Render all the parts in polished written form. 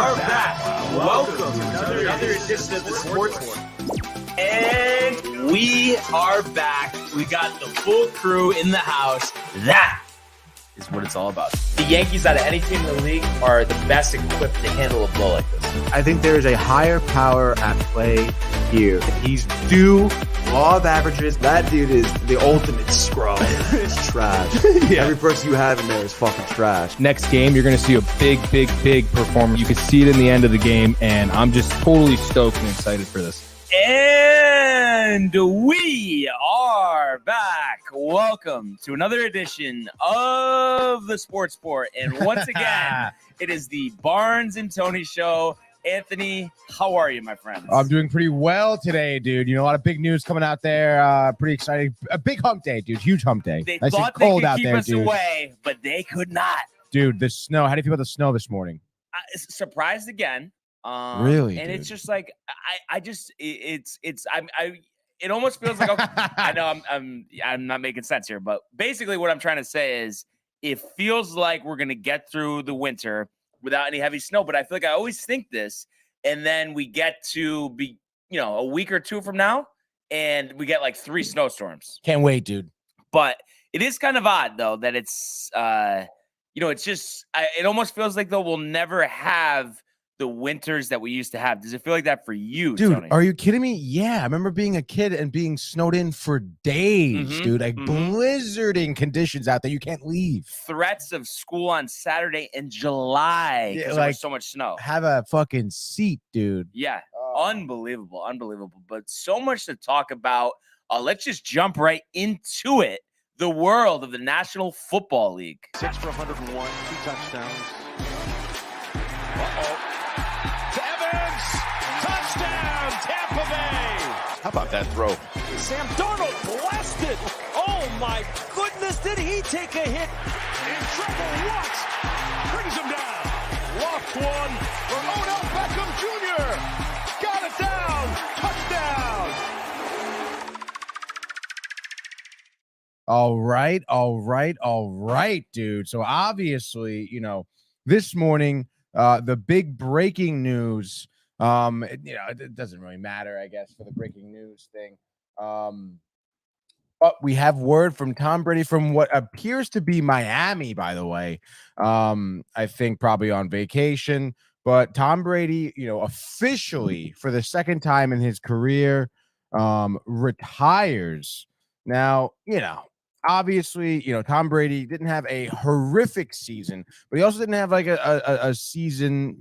are back. Welcome to another edition of the Sports War. And we are back. We got the full crew in the house. That is what it's all about. The Yankees, out of any team in the league, are the best equipped to handle a blow like this. I think there is a higher power at play here. He's due law of averages. That dude is the ultimate scrub. It's trash. Yeah. Every person you have in there is fucking trash. Next game, you're going to see a big performance. You can see it in the end of the game, and I'm just totally stoked and excited for this. And we are back. Welcome to another edition of the Sports Sport. And once again, it is the Barnes and Tony Show. Anthony, how are you, my friend? I'm doing pretty well today, dude. You know, a lot of big news coming out there. Pretty exciting. A big hump day, dude. Huge hump day. They nice thought and cold they could out keep there, us dude. away, but they could not. Dude, the snow. How do you feel about the snow this morning? Surprised again. Really, and dude? It's just like it almost feels like I know I'm not making sense here, but basically what I'm trying to say is it feels like we're gonna get through the winter without any heavy snow. But I feel like I always think this, and then we get to be a week or two from now, and we get like 3 snowstorms. Can't wait, dude. But it is kind of odd though that it's it's just it almost feels like though we'll never have the winters that we used to have. Does it feel like that for you, dude? Tony? Are you kidding me? Yeah, I remember being a kid and being snowed in for days, dude. Like blizzarding conditions out there. You can't leave. Threats of school on Saturday in July because there was so much snow. Have a fucking seat, dude. Yeah, unbelievable. But so much to talk about. Let's just jump right into it. The world of the National Football League. 6 for 101, 2 touchdowns. Touchdown, Tampa Bay! How about that throw? Sam Darnold blasted! Oh my goodness, did he take a hit? In trouble, what? Brings him down. Lost one for Odell Beckham Jr. Got it down. Touchdown! All right, dude. So obviously, this morning, the big breaking news. It doesn't really matter, I guess, for the breaking news thing. But we have word from Tom Brady from what appears to be Miami, by the way. I think probably on vacation. But Tom Brady, officially for the second time in his career, retires. Now, obviously, Tom Brady didn't have a horrific season, but he also didn't have like a season,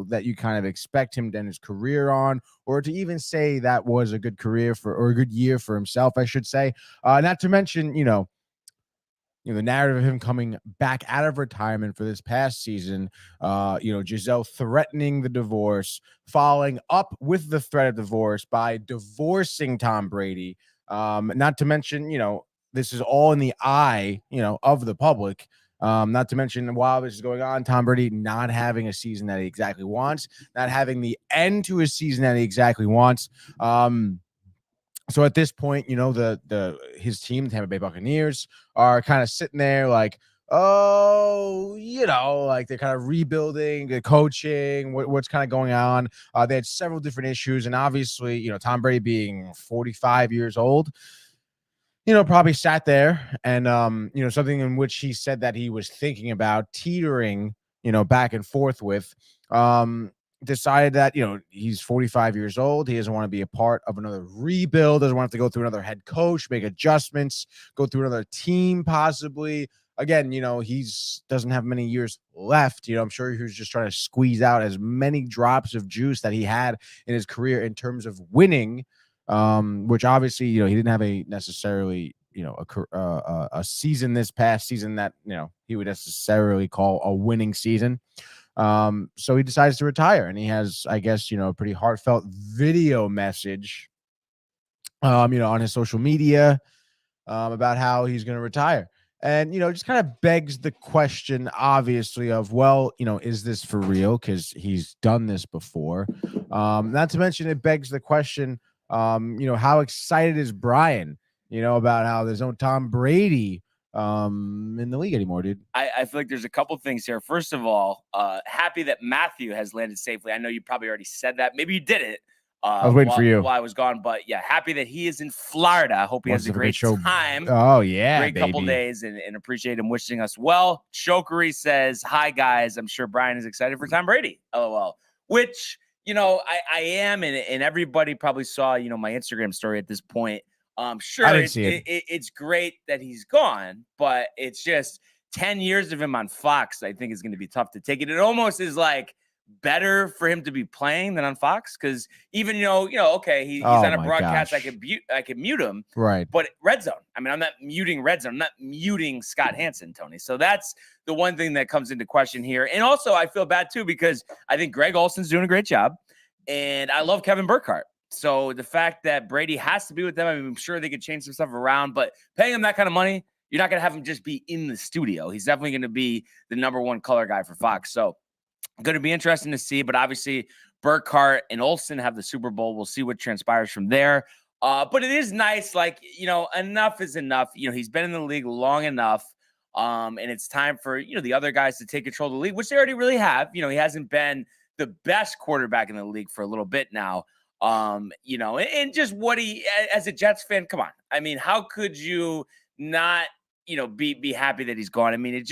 that you kind of expect him to end his career on, or to even say that was a good career or a good year for himself, I should say. Not to mention, the narrative of him coming back out of retirement for this past season, Giselle threatening the divorce, following up with the threat of divorce by divorcing Tom Brady. Not to mention, this is all in the eye, of the public. Not to mention, while this is going on, Tom Brady not having a season that he exactly wants, not having the end to his season that he exactly wants. So at this point, his team, the Tampa Bay Buccaneers, are kind of sitting there like, like they're kind of rebuilding the coaching, what's kind of going on. They had several different issues, and obviously, Tom Brady being 45 years old, probably sat there and, something in which he said that he was thinking about teetering, back and forth with, decided that, he's 45 years old. He doesn't want to be a part of another rebuild, doesn't want to have to go through another head coach, make adjustments, go through another team, possibly. Again, he's doesn't have many years left. I'm sure he was just trying to squeeze out as many drops of juice that he had in his career in terms of winning, which obviously, he didn't have a necessarily, a season this past season that, he would necessarily call a winning season. So he decides to retire, and he has, I guess, a pretty heartfelt video message, on his social media, about how he's going to retire. And, just kind of begs the question, obviously, of, well, is this for real? Because he's done this before. Not to mention, it begs the question, how excited is Brian, about how there's no Tom Brady in the league anymore, dude. I feel like there's a couple things here. First of all, happy that Matthew has landed safely. I know you probably already said that. Maybe you did it. I was waiting for you while I was gone, but yeah, happy that he is in Florida. I hope he has a great time. Oh yeah, great couple days, and appreciate him wishing us well. Chokery says, "Hi guys, I'm sure Brian is excited for Tom Brady." LOL. Which I am, and everybody probably saw my Instagram story at this point. Sure, I didn't see it. It's great that he's gone, but it's just 10 years of him on Fox. I think is going to be tough to take it. It almost is like better for him to be playing than on Fox, because even okay, he's on a broadcast. Gosh. I could mute him, right? But Red Zone, I mean, I'm not muting Red Zone. I'm not muting Scott Hansen, Tony. So that's the one thing that comes into question here. And also, I feel bad too, because I think Greg Olson's doing a great job, and I love Kevin Burkhardt. So the fact that Brady has to be with them, I mean, I'm sure they could change some stuff around, but paying him that kind of money, you're not going to have him just be in the studio. He's definitely going to be the #1 color guy for Fox. So going to be interesting to see, but obviously Burkhardt and Olsen have the Super Bowl. We'll see what transpires from there. But it is nice, like, enough is enough. He's been in the league long enough. And it's time for, the other guys to take control of the league, which they already really have. He hasn't been the best quarterback in the league for a little bit now. And just what he, as a Jets fan, come on. I mean, how could you not, be happy that he's gone? I mean,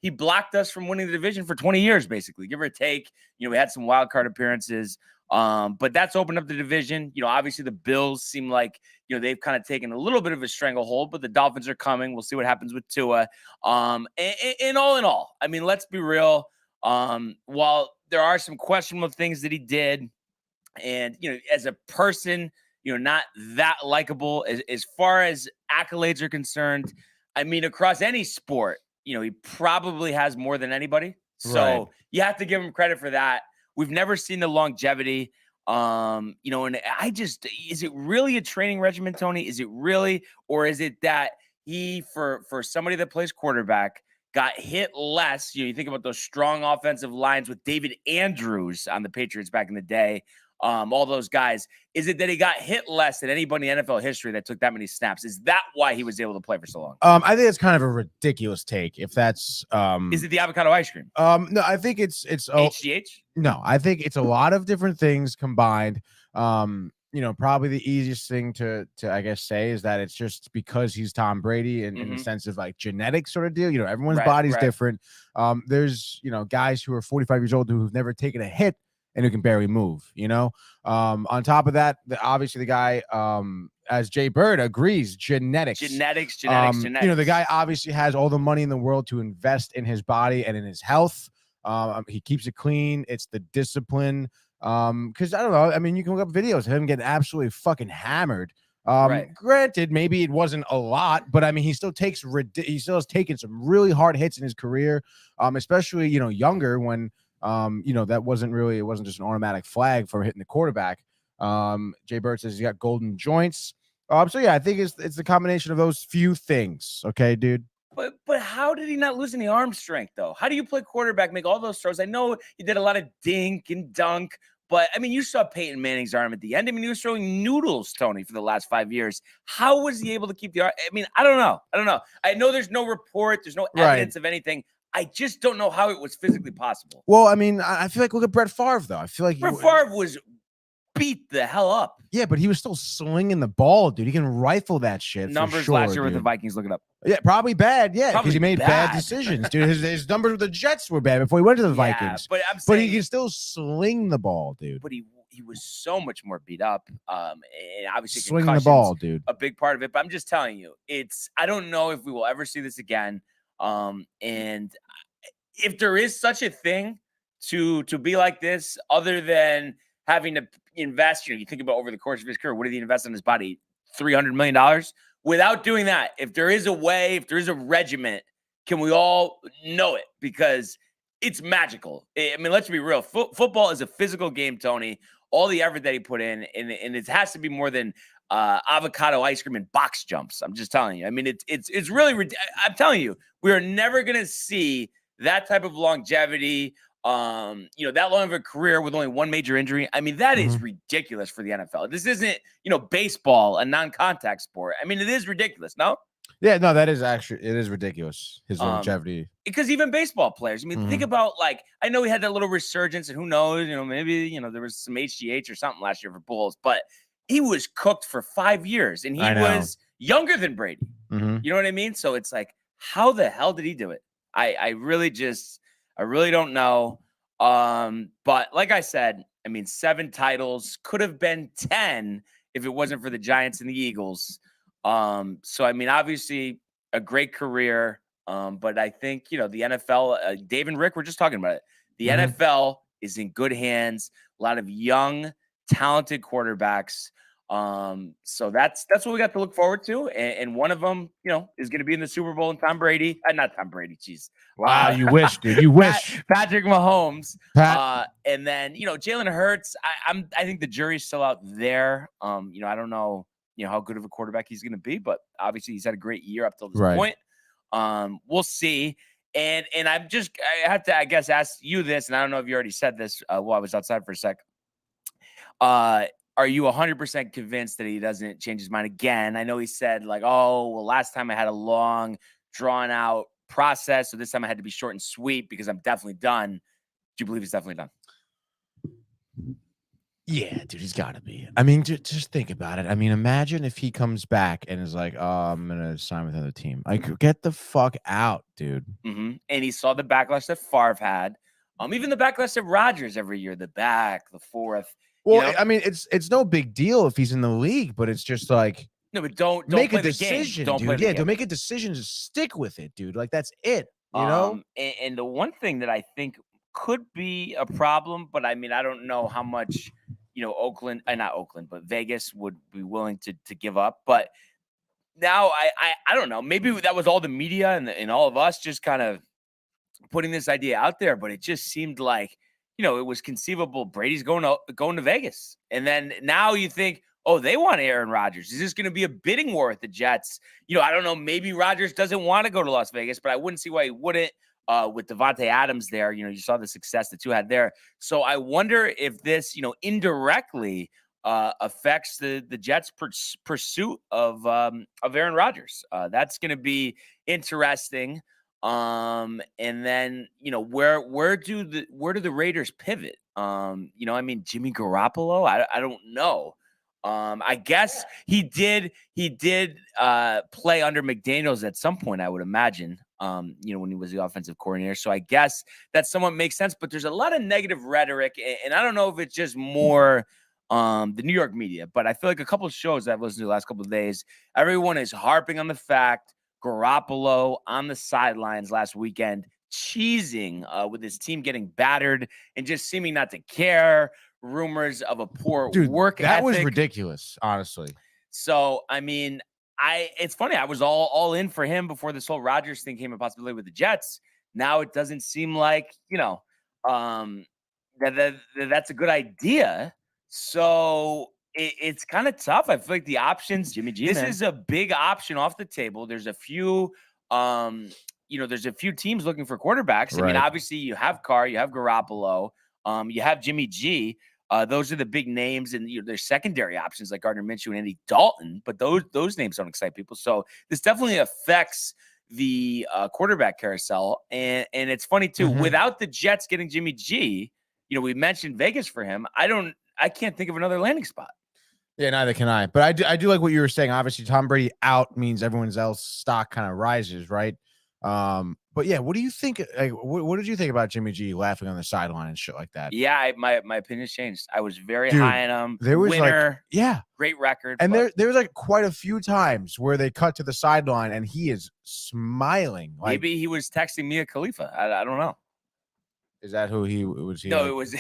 he blocked us from winning the division for 20 years, basically, give or take. We had some wild card appearances, but that's opened up the division. Obviously the Bills seem like, they've kind of taken a little bit of a stranglehold, but the Dolphins are coming. We'll see what happens with Tua. And all in all, I mean, let's be real. While there are some questionable things that he did, and, as a person, not that likable as far as accolades are concerned. I mean, across any sport, he probably has more than anybody. So Right. You have to give him credit for that. We've never seen the longevity. And is it really a training regimen, Tony? Is it really, or is it that he, for somebody that plays quarterback, got hit less? You think about those strong offensive lines with David Andrews on the Patriots back in the day. All those guys. Is it that he got hit less than anybody in NFL history that took that many snaps? Is that why he was able to play for so long? I think it's kind of a ridiculous take. If that's is it the avocado ice cream? No, I think it's HGH. No, I think it's a lot of different things combined. Probably the easiest thing to I guess say is that it's just because he's Tom Brady in the sense of like genetics sort of deal. Everyone's body's different. There's guys who are 45 years old who've never taken a hit and who can barely move, on top of that, obviously the guy, as Jay Bird agrees, genetics. The guy obviously has all the money in the world to invest in his body and in his health. He keeps it clean. It's the discipline. Because I don't know. I mean, you can look up videos of him getting absolutely fucking hammered. Granted, maybe it wasn't a lot, but I mean, he still has taken some really hard hits in his career, especially, younger when, it wasn't just an automatic flag for hitting the quarterback. Jay Bird says he's got golden joints. So yeah, I think it's the combination of those few things. Okay, dude. But how did he not lose any arm strength though? How do you play quarterback, make all those throws? I know he did a lot of dink and dunk, but I mean, you saw Peyton Manning's arm at the end. I mean, he was throwing noodles, Tony, for the last 5 years. How was he able to keep the arm? I mean, I don't know. I know there's no report. There's no evidence of anything. I just don't know how it was physically possible. Well, I mean, I feel like look at Brett Favre, though. I feel like Brett Favre was beat the hell up. Yeah, but he was still slinging the ball, dude. He can rifle that shit. Numbers last year with the Vikings, look it up. Yeah, probably bad. Yeah, because he made bad decisions, dude. His numbers with the Jets were bad before he went to the Vikings. But I'm saying, he can still sling the ball, dude. But he was so much more beat up. And obviously swinging the ball, dude, a big part of it. But I'm just telling you, I don't know if we will ever see this again. And if there is such a thing to be like this, other than having to invest, you think about over the course of his career, what did he invest in his body? $300 million. Without doing that, if there is a way, if there is a regiment, can we all know it? Because it's magical. I mean, let's be real. Football is a physical game, Tony. All the effort that he put in, and it has to be more than avocado ice cream and box jumps. I'm just telling you. I mean, it's really. I'm telling you, we are never gonna see that type of longevity. That long of a career with only one major injury. I mean, that is ridiculous for the NFL. This isn't, baseball, a non-contact sport. I mean, it is ridiculous. No. Yeah, no, it is ridiculous. His Um, longevity. Because even baseball players, I mean, think Mhm. about like I know he had that little resurgence, and who knows, maybe there was some HGH or something last year for Bulls, but he was cooked for 5 years, and he I know. was younger than Brady. Mhm. You know what I mean? So it's like, how the hell did he do it? I really don't know. But like I said, I mean, 7 titles could have been 10 if it wasn't for the Giants and the Eagles. So I mean, obviously a great career. But I think, the NFL, Dave and Rick were just talking about it. The Mhm. NFL is in good hands, a lot of young, talented quarterbacks. So that's what we got to look forward to. And one of them, is going to be in the Super Bowl, and Tom Brady, not Tom Brady, jeez. Wow, you wish, dude. You wish. Patrick Mahomes. Pat. And then, Jalen Hurts, I think the jury's still out there. I don't know, how good of a quarterback he's going to be, but obviously he's had a great year up till this Right. point. We'll see. And I have to, I guess, ask you this, and I don't know if you already said this while I was outside for a sec. Are you 100% convinced that he doesn't change his mind again? I know he said like, oh, well, last time I had a long, drawn out process, so this time I had to be short and sweet because I'm definitely done. Do you believe he's definitely done? Yeah, dude, he's got to be. I mean, just think about it. I mean, imagine if he comes back and is like, "Oh, I'm gonna sign with another team." Like, get the fuck out, dude. Mm-hmm. And he saw the backlash that Favre had. Even the backlash of Rodgers every year, the forth. Well, I mean, it's no big deal if he's in the league, but it's just like, no, but don't make play a decision, the game. Don't play dude. the Yeah, game. don't make a decision. Just stick with it, dude. Like that's it. You know. And the one thing that I think could be a problem, but I mean, I don't know how much, Oakland, not Oakland, but Vegas would be willing to give up. But now I don't know. Maybe that was all the media and all of us just kind of putting this idea out there, but it just seemed like, it was conceivable Brady's going to Vegas. And then now you think, oh, they want Aaron Rodgers. Is this going to be a bidding war with the Jets? I don't know. Maybe Rodgers doesn't want to go to Las Vegas, but I wouldn't see why he wouldn't. With Devontae Adams there, you saw the success the two had there. So I wonder if this, indirectly affects the Jets' pursuit of Aaron Rodgers. That's going to be interesting. And then, where do the Raiders pivot? I mean, Jimmy Garoppolo, I don't know. I guess he did play under McDaniels at some point, I would imagine, when he was the offensive coordinator. So I guess that somewhat makes sense, but there's a lot of negative rhetoric, and I don't know if it's just more the New York media, but I feel like a couple of shows I've listened to the last couple of days, everyone is harping on the fact Garoppolo on the sidelines last weekend, cheesing with his team getting battered and just seeming not to care. Rumors of a poor work ethic. That was ridiculous, honestly. So, I mean, it's funny. I was all in for him before this whole Rodgers thing came a possibility with the Jets. Now it doesn't seem like, that's a good idea. So it's kind of tough. I feel like the options, Jimmy G, this is a big option off the table. There's a few, there's a few teams looking for quarterbacks. I mean, obviously you have Carr, you have Garoppolo, you have Jimmy G. Those are the big names, and there's secondary options like Gardner Minshew and Andy Dalton, but those names don't excite people. So this definitely affects the quarterback carousel. And it's funny too, without the Jets getting Jimmy G, we mentioned Vegas for him. I can't think of another landing spot. Yeah, neither can I. But I do like what you were saying. Obviously, Tom Brady out means everyone's else stock kind of rises, right? But yeah, what do you think? Like, what did you think about Jimmy G laughing on the sideline and shit like that? Yeah, my opinion's changed. I was very high on him. There was winner, like, great record. And there was like quite a few times where they cut to the sideline and he is smiling. Like, maybe he was texting Mia Khalifa. I don't know. Is that who he was? No, it was.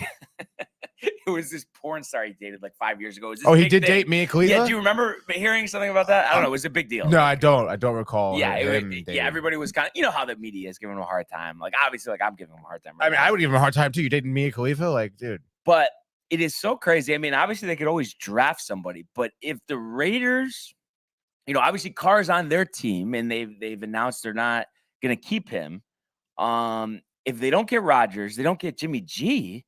It was this porn star he dated like 5 years ago. He did date Mia Khalifa? Yeah, do you remember hearing something about that? I don't know. It was a big deal. No, I don't. I don't recall. Yeah, everybody was kind of, how the media is giving him a hard time. Like, obviously, like I'm giving him a hard time. Right now. I would give him a hard time too. You dating Mia Khalifa? Like, dude. But it is so crazy. I mean, obviously they could always draft somebody, but if the Raiders, obviously Carr's on their team and they've announced they're not going to keep him. If they don't get Rodgers, they don't get Jimmy G.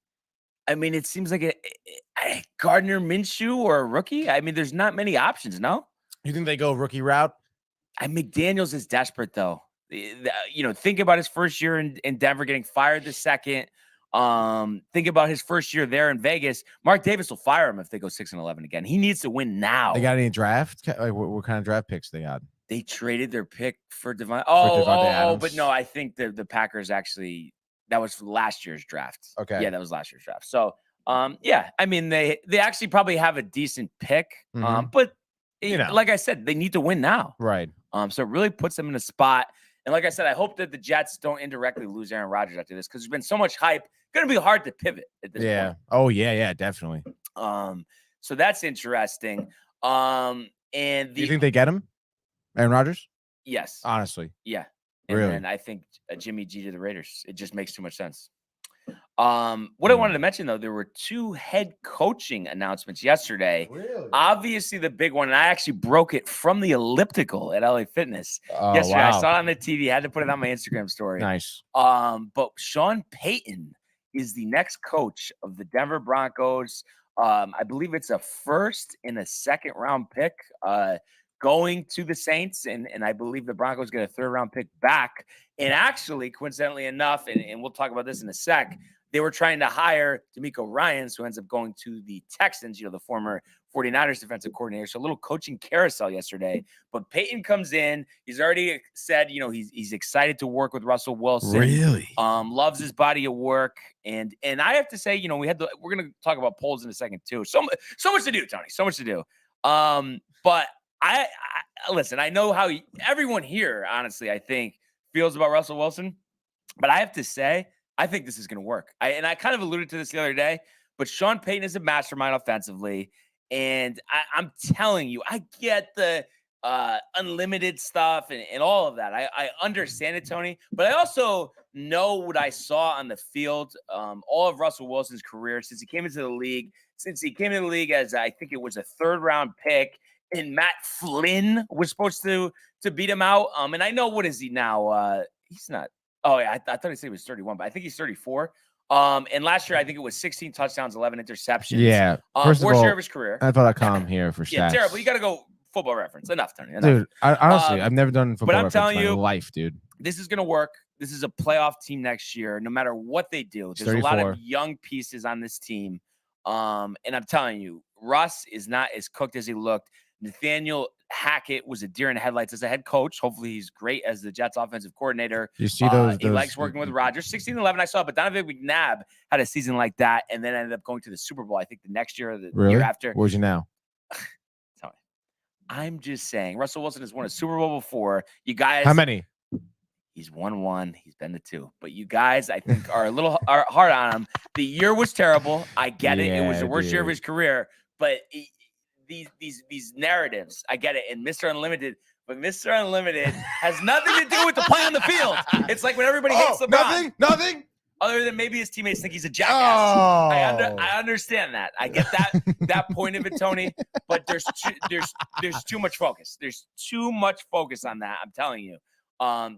I mean, it seems like a Gardner Minshew or a rookie. I mean, there's not many options, no? You think they go rookie route? McDaniels is desperate though. Think about his first year in Denver getting fired the second. Think about his first year there in Vegas. Mark Davis will fire him if they go 6-11 again. He needs to win now. They got any draft? Like, what kind of draft picks they got? They traded their pick for Devontae. But no, I think the Packers actually, that was last year's draft. Okay. Yeah, that was last year's draft. So, yeah, I mean, they actually probably have a decent pick. But like I said, they need to win now. Right. So it really puts them in a spot. And like I said, I hope that the Jets don't indirectly lose Aaron Rodgers after this, because there's been so much hype. Going to be hard to pivot at this point. Oh, yeah, definitely. So that's interesting. And do you think they get him? Aaron Rodgers? Yes. Honestly. Yeah. And really? then I think Jimmy G to the Raiders. It just makes too much sense. What I wanted to mention, though, there were 2 head coaching announcements yesterday. Really? Obviously, the big one, and I actually broke it from the elliptical at LA Fitness yesterday. Wow. I saw it on the TV. I had to put it on my Instagram story. Nice. But Sean Payton is the next coach of the Denver Broncos. I believe it's a first and a second round pick going to the Saints, and I believe the Broncos get a 3rd round pick back. And actually, coincidentally enough, and we'll talk about this in a sec, they were trying to hire DeMeco Ryans, who ends up going to the Texans, the former 49ers defensive coordinator. So a little coaching carousel yesterday. But Peyton comes in. He's already said, he's excited to work with Russell Wilson. Really? Loves his body of work. And I have to say, we're going to talk about polls in a second too. So much to do, Tony. So much to do. But I listen, I know how everyone here, honestly, I think, feels about Russell Wilson. But I have to say, I think this is going to work. I kind of alluded to this the other day, but Sean Payton is a mastermind offensively. And I'm telling you, I get the unlimited stuff and all of that. I understand it, Tony, but I also know what I saw on the field all of Russell Wilson's career since he came into the league, as I think it was a 3rd round pick, and Matt Flynn was supposed to beat him out. And I know, what is he now? He's not. Oh, yeah, I thought he said he was 31, but I think he's 34. And last year, I think it was 16 touchdowns, 11 interceptions. Yeah. Worst year of his career. NFL.com here for stats. Yeah, terrible. You got to go Football Reference. Enough, Tony. Enough. Dude, honestly, I've never done Football Reference in my life, dude. This is going to work. This is a playoff team next year, no matter what they do. There's a lot of young pieces on this team. And I'm telling you, Russ is not as cooked as he looked. Nathaniel Hackett was a deer in the headlights as a head coach. Hopefully he's great as the Jets offensive coordinator. You see those? He likes working with Rodgers. 16-11, I saw, but Donovan McNabb had a season like that and then ended up going to the Super Bowl, I think the next year or the year after. Where's he now? Tell me. I'm just saying, Russell Wilson has won a Super Bowl before. You guys. How many? He's won 1. He's been to 2. But you guys, I think, are a little hard on him. The year was terrible. I get it. It was the worst year of his career. But these narratives, I get it. And Mr. Unlimited, but Mr. Unlimited has nothing to do with the play on the field. It's like when everybody hates LeBron. Nothing. Other than maybe his teammates think he's a jackass. Oh. I understand that. I get that point of it, Tony. But there's too much focus. There's too much focus on that. I'm telling you.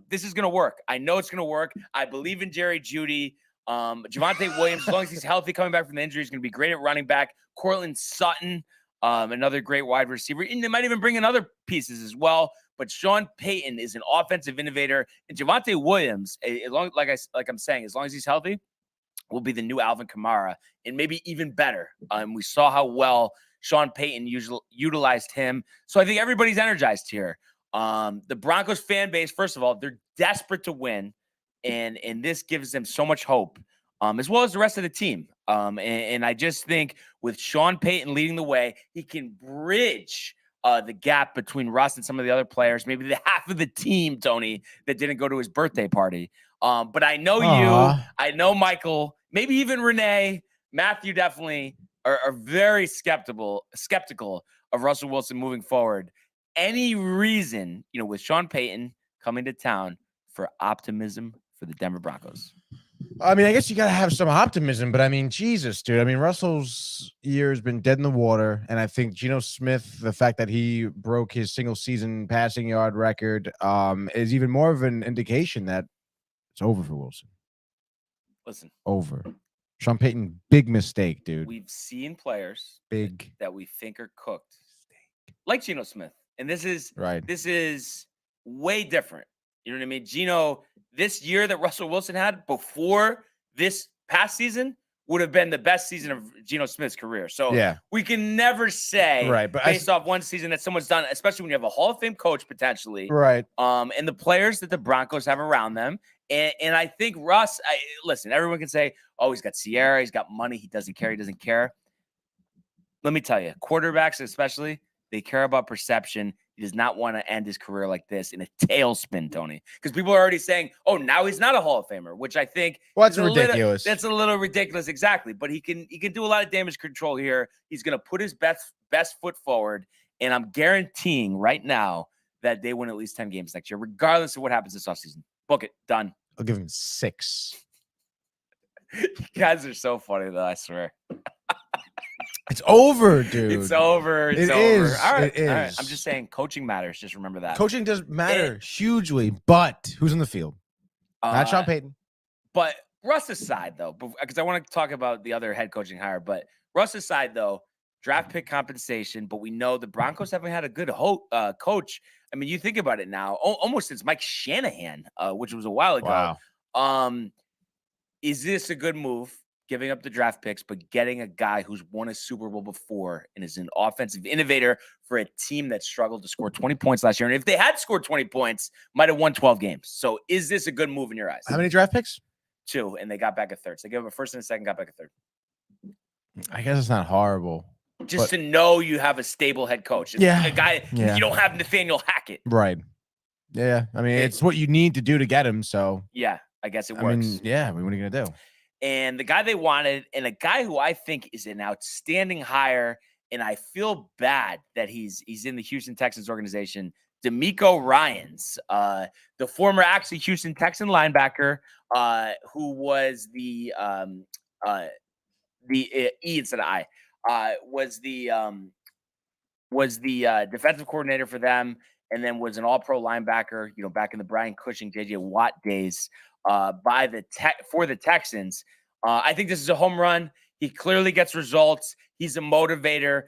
This is gonna work. I know it's gonna work. I believe in Jerry Jeudy. Javonte Williams, as long as he's healthy, coming back from the injury, is gonna be great at running back. Cortland Sutton, another great wide receiver. And they might even bring in other pieces as well. But Sean Payton is an offensive innovator, and Javonte Williams, as long as he's healthy, will be the new Alvin Kamara, and maybe even better. We saw how well Sean Payton utilized him, so I think everybody's energized here. The Broncos fan base, first of all, they're desperate to win, and this gives them so much hope, as well as the rest of the team. And I just think with Sean Payton leading the way, he can bridge the gap between Russ and some of the other players, maybe the half of the team, Tony, that didn't go to his birthday party. But I know you, I know Michael, maybe even Renee, Matthew definitely are very skeptical of Russell Wilson moving forward. Any reason, with Sean Payton coming to town, for optimism for the Denver Broncos? I mean, I guess you got to have some optimism, but I mean, Jesus, dude. I mean, Russell's year has been dead in the water. And I think Geno Smith, the fact that he broke his single season passing yard record, is even more of an indication that it's over for Wilson. Listen, over. Sean Payton, big mistake, dude. We've seen players big that we think are cooked, like Geno Smith. And this is right. This is way different. You know what I mean? Gino, this year that Russell Wilson had before this past season would have been the best season of Geno Smith's career. So we can never say but based off one season that someone's done, especially when you have a Hall of Fame coach potentially, and the players that the Broncos have around them. And I think Russ, listen, everyone can say, oh, he's got Sierra, he's got money, he doesn't care. Let me tell you, quarterbacks especially, they care about perception. He does not want to end his career like this in a tailspin, Tony, because people are already saying, "Oh, now he's not a Hall of Famer," which I think that's ridiculous. That's a little ridiculous, exactly. But he can do a lot of damage control here. He's going to put his best foot forward, and I'm guaranteeing right now that they win at least 10 games next year, regardless of what happens this offseason. Book it, done. I'll give him 6. You guys are so funny, though. I swear. It's over, dude. It's over. It's It over. is. All right. It is. All right. I'm just saying coaching matters. Just remember that. Coaching does matter hugely, but who's in the field? Not Sean Payton. But Russ aside, though, because I want to talk about the other head coaching hire, but Russ aside, though, draft pick compensation, but we know the Broncos haven't had a good coach. I mean, you think about it now, almost since Mike Shanahan, which was a while ago. Wow. Is this a good move? Giving up the draft picks, but getting a guy who's won a Super Bowl before and is an offensive innovator for a team that struggled to score 20 points last year. And if they had scored 20 points, might have won 12 games. So is this a good move in your eyes? How many draft picks? 2, and they got back a third. So they gave up a first and a second, got back a third. I guess it's not horrible. Just to know you have a stable head coach. A guy, you don't have Nathaniel Hackett. Right. Yeah. I mean, it's what you need to do to get him. So, yeah, I guess it works. I mean, yeah. What are you going to do? And the guy they wanted, and a guy who I think is an outstanding hire, and I feel bad that he's in the Houston Texans organization, DeMeco Ryans, the former actually Houston Texan linebacker, who was the E instead of I, was the defensive coordinator for them, and then was an all-pro linebacker, back in the Brian Cushing, J.J. Watt days. For the Texans. I think this is a home run. He clearly gets results. He's a motivator.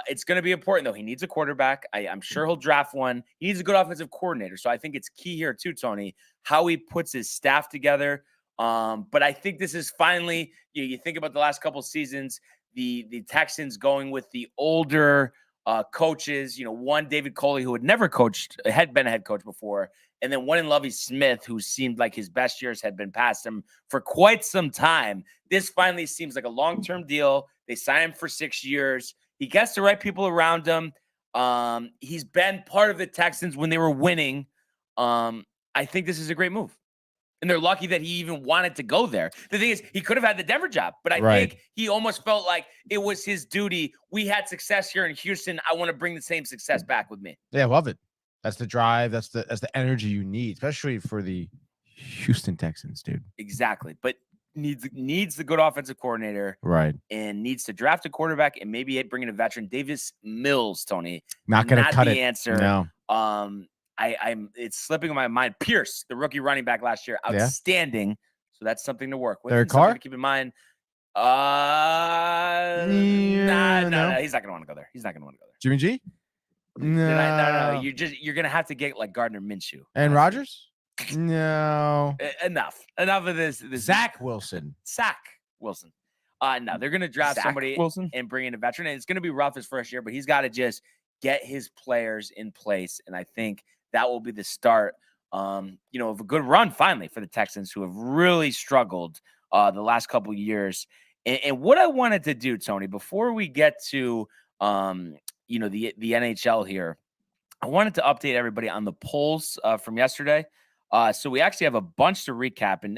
It's going to be important, though. He needs a quarterback. I'm sure he'll draft one. He needs a good offensive coordinator. So I think it's key here, too, Tony, how he puts his staff together. But I think this is finally, you think about the last couple seasons, the Texans going with the older coaches, one David Coley, who had been a head coach before, and then one in Lovie Smith, who seemed like his best years had been past him for quite some time. This finally seems like a long-term deal. They sign him for 6 years. He gets the right people around him. He's been part of the Texans when they were winning. I think this is a great move. And they're lucky that he even wanted to go there. The thing is, he could have had the Denver job, but I think he almost felt like it was his duty. We had success here in Houston. I want to bring the same success back with me. Yeah, love it. That's the drive. That's the energy you need, especially for the Houston Texans, dude. Exactly. But needs the good offensive coordinator. Right. And needs to draft a quarterback and maybe bring in a veteran. Davis Mills, Tony. Not going to cut the it. answer. No. It's slipping in my mind. Pierce, the rookie running back last year, outstanding. So that's something to work with. Derek Carr? To keep in mind. No, he's not going to want to go there. Jimmy G? No. You're going to have to get like Gardner Minshew. And Rodgers? No. Enough of this. Zach Wilson. No, they're going to draft somebody and bring in a veteran. And it's going to be rough his first year, but he's got to just get his players in place. And I think that will be the start, of a good run finally for the Texans, who have really struggled the last couple of years. And what I wanted to do, Tony, before we get to, the NHL here, I wanted to update everybody on the polls from yesterday. So we actually have a bunch to recap. And,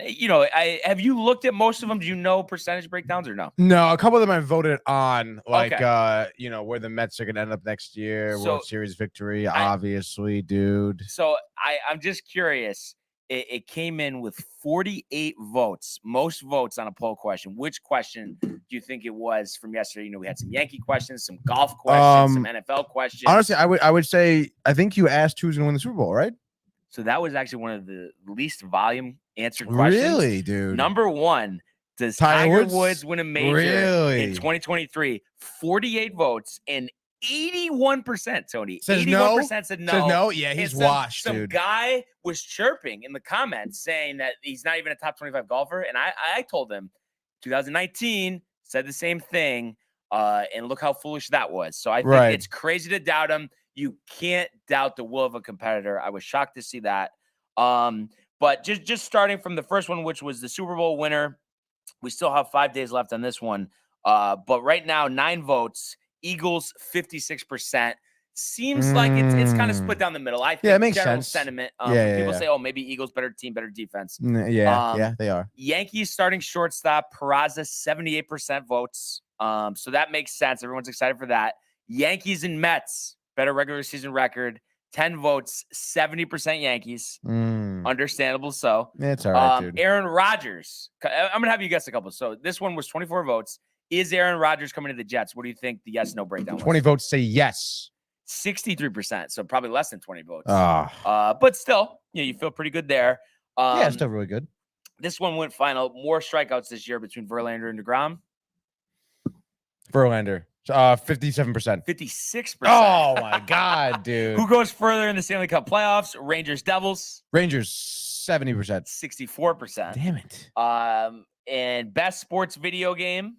have you looked at most of them? Do you know percentage breakdowns or no? No, a couple of them I voted on, like, where the Mets are going to end up next year, World Series victory, obviously, dude. So I'm just curious. It came in with 48 votes, most votes on a poll question. Which question do you think it was from yesterday? We had some Yankee questions, some golf questions, some NFL questions. Honestly, I would say, I think you asked who's going to win the Super Bowl, right? So that was actually one of the least volume answered questions. Really, dude? Number 1, does Tiger Woods win a major in 2023? 48 votes, and 81%, Tony. Says no? 81% said no. Says no? Yeah, he's And washed, some dude. guy was chirping in the comments saying that he's not even a top 25 golfer. And I told him 2019 said the same thing. And look how foolish that was. So I think it's crazy to doubt him. You can't doubt the will of a competitor. I was shocked to see that. But just starting from the first one, which was the Super Bowl winner, we still have 5 days left on this one. But right now, 9 votes. Eagles 56%. Seems like it's kind of split down the middle. I think it makes general sense. sentiment. People say, oh, maybe Eagles better team, better defense. Yeah, they are. Yankees starting shortstop, Peraza, 78% votes. So that makes sense. Everyone's excited for that. Yankees and Mets, better regular season record, 10 votes, 70% Yankees. Understandable. So it's all right, dude. Aaron Rodgers. I'm going to have you guess a couple. So this one was 24 votes. Is Aaron Rodgers coming to the Jets? What do you think the yes, no breakdown was? 20 votes say yes. 63%. So probably less than 20 votes. Oh. But still, you feel pretty good there. Yeah, it's still really good. This one went final. More strikeouts this year between Verlander and DeGrom. Verlander. 57%. 56%. Oh, my God, dude. Who goes further in the Stanley Cup playoffs? Rangers, Devils. Rangers, 70%. 64%. Damn it. And best sports video game.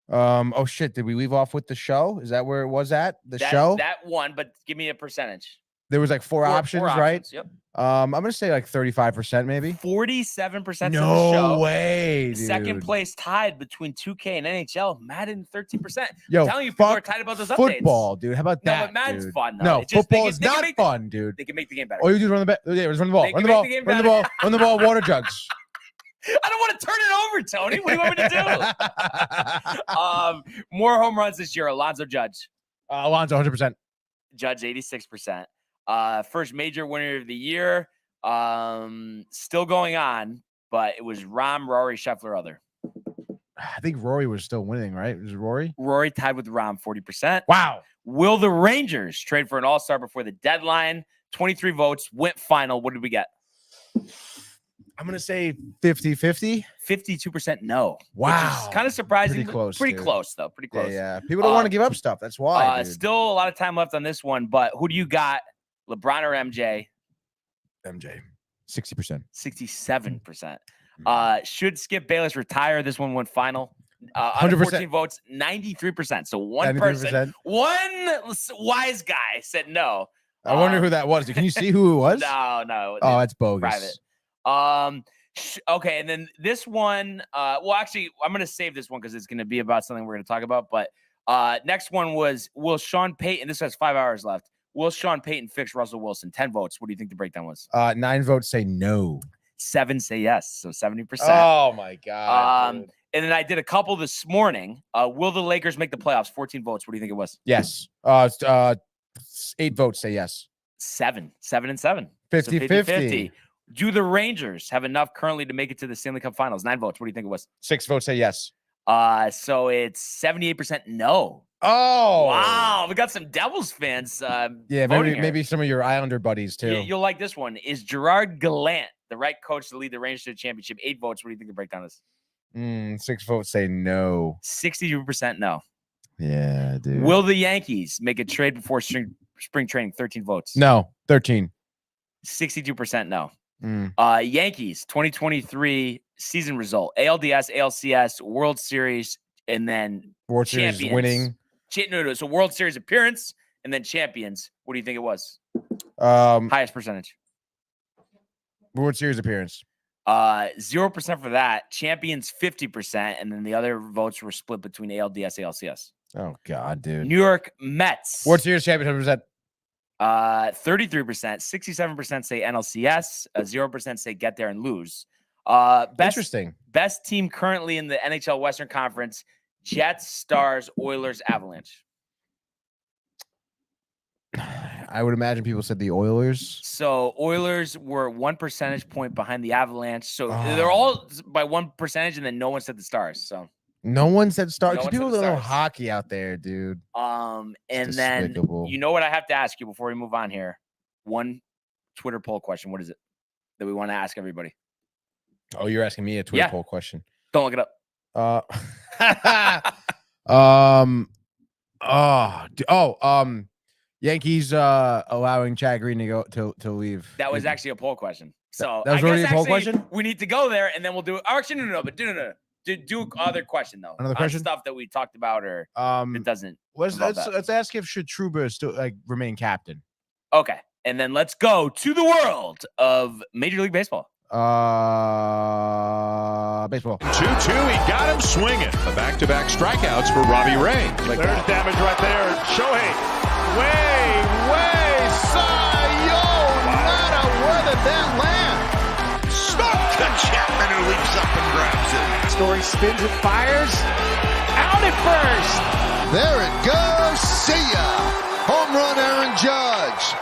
Oh, shit. Did we leave off with the show? Is that where it was at? The show? That one, but give me a percentage. There was like four options, right? Yep. I'm going to say like 35% maybe. 47% no of the show. Way, dude. Second place tied between 2K and NHL. Madden, 13%. Yo, I'm telling you, people are tied about those updates. Football, dude. How about that? No, but Madden's dude? fun, though. No, football is not fun, dude. They can make the game better. All you do is run the run the ball. Run the ball. Run the ball. Run the ball. Water jugs. I don't want to turn it over, Tony. What do you want me to do? More home runs this year. Alonzo Judge. Alonzo, 100%. Judge, 86%. First major winner of the year. Still going on, but it was Rahm, Rory, Scheffler, other. I think Rory was still winning, right? Was it Rory? Rory tied with Rahm, 40%. Wow. Will the Rangers trade for an all-star before the deadline? 23 votes, went final. What did we get? I'm going to say 50-50. 52% no. Wow. Which is kind of surprising. Pretty dude. close, though. Pretty close. Yeah. People don't want to give up stuff. That's why. Still a lot of time left on this one, but who do you got? LeBron or MJ? MJ. 60%. 67%. Should Skip Bayless retire? This one went final. 114 votes, 93%. So one 93%. person, one wise guy said no. I wonder who that was. Can you see who it was? No. Oh, that's bogus. Private. Okay, and then this one, well, actually, I'm going to save this one because it's going to be about something we're going to talk about. But next one was, will Sean Payton, this has 5 hours left, will Sean Payton fix Russell Wilson? 10 votes. What do you think the breakdown was? 9 votes say no. 7 say yes, so 70%. Oh, my God. And then I did a couple this morning. Will the Lakers make the playoffs? 14 votes. What do you think it was? Yes. 8 votes say yes. 7 and 7. 50-50. Do the Rangers have enough currently to make it to the Stanley Cup Finals? 9 votes. What do you think it was? 6 votes say yes. So it's 78% no. Oh, wow. We got some Devils fans. Maybe some of your Islander buddies too. You'll like this one. Is Gerard Gallant the right coach to lead the Rangers to the championship? 8 votes. What do you think the breakdown is? 6 votes say no. 62% no. Yeah, dude. Will the Yankees make a trade before spring training? 13 votes. No. 13. 62% no. Yankees 2023 season result: ALDS, ALCS, World Series, and then World Series winning. So World Series appearance and then champions. What do you think it was? Highest percentage. World Series appearance. 0% for that. Champions 50%, and then the other votes were split between ALDS, ALCS. Oh God, dude. New York Mets. World Series champion 100%. 33%, 67% say NLCS, 0% say get there and lose. Interesting. Best team currently in the NHL Western Conference: Jets, Stars, Oilers, Avalanche. I would imagine people said the Oilers. So Oilers were 1 percentage point behind the Avalanche. So they're all by 1 percentage, and then no one said the Stars. So no one said Stars. No one people said the don't know Stars. hockey out there, dude. And It's then despicable. you know what I have to ask you before we move on here? One Twitter poll question. What is it that we want to ask everybody? Oh, you're asking me a Twitter poll question. Don't look it up. Yankees allowing Chad Green to go to leave. That was actually a poll question. So that was I already guess a poll actually question? we need to go there and then we'll do. Actually, no. But no. Do other question though. Another On question? stuff that we talked about, or it doesn't. involve that. Let's ask if should Trouba still remain captain. Okay, and then let's go to the world of Major League Baseball. Baseball. 2-2. He got him swinging. The back-to-back strikeouts for Robbie Ray. There's damage right there. Shohei. Way. Sayonara. Where did that land? Stuck to Chapman, who leaps up and grabs it. Story spins and fires. Out at first. There it goes. See ya. Home run, Aaron Judge.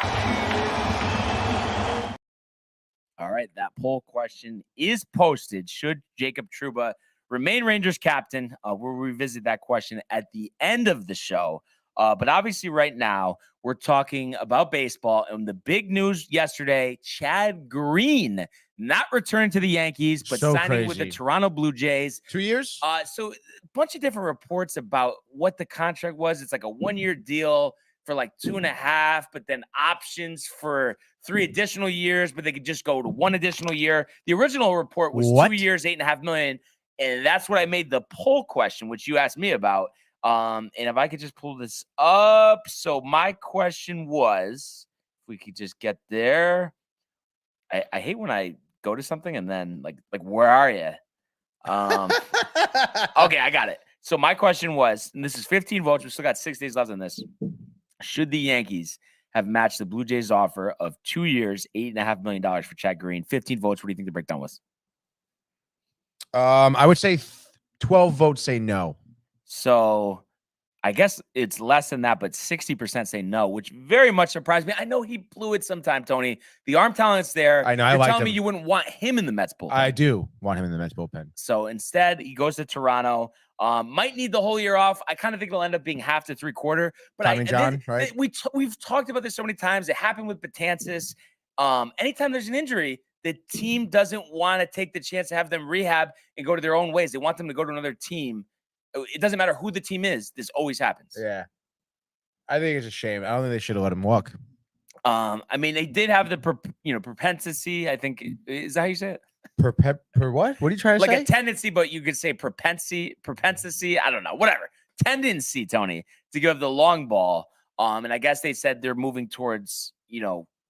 All right, that poll question is posted. Should Jacob Trouba remain Rangers captain? We'll revisit that question at the end of the show. But obviously right now we're talking about baseball, and the big news yesterday, Chad Green not returning to the Yankees, but signing with the Toronto Blue Jays. 2 years? So a bunch of different reports about what the contract was. It's like a 1-year deal for like 2.5, but then options for 3 additional years, but they could just go to 1 additional year. The original report was 2 years, $8.5 million. And that's what I made the poll question, which you asked me about. And if I could just pull this up. So my question was, if we could just get there. I hate when I go to something and then like where are you? Okay, I got it. So my question was, and this is 15 votes. We still got 6 days left on this. Should the Yankees have matched the Blue Jays offer of 2 years, $8.5 million for Chad Green? 15 votes. What do you think the breakdown was? I would say 12 votes say no. So I guess it's less than that, but 60% say no, which very much surprised me. I know he blew it sometime, Tony. The arm talent's there. I know. You're I like telling me you wouldn't want him in the Mets bullpen. I do want him in the Mets bullpen. So instead, he goes to Toronto. Might need the whole year off. I kind of think it'll end up being half to 3/4. But Tommy John, right? We've talked about this so many times. It happened with Betances. Anytime there's an injury, the team doesn't want to take the chance to have them rehab and go to their own ways. They want them to go to another team. It doesn't matter who the team is. This always happens. Yeah. I think it's a shame. I don't think they should have let him walk. I mean, they did have the propensity. I think is that how you say it? Per what? What are you trying to say? Like a tendency, but you could say propensity. I don't know. Whatever. Tendency, Tony, to give the long ball. And I guess they said they're moving towards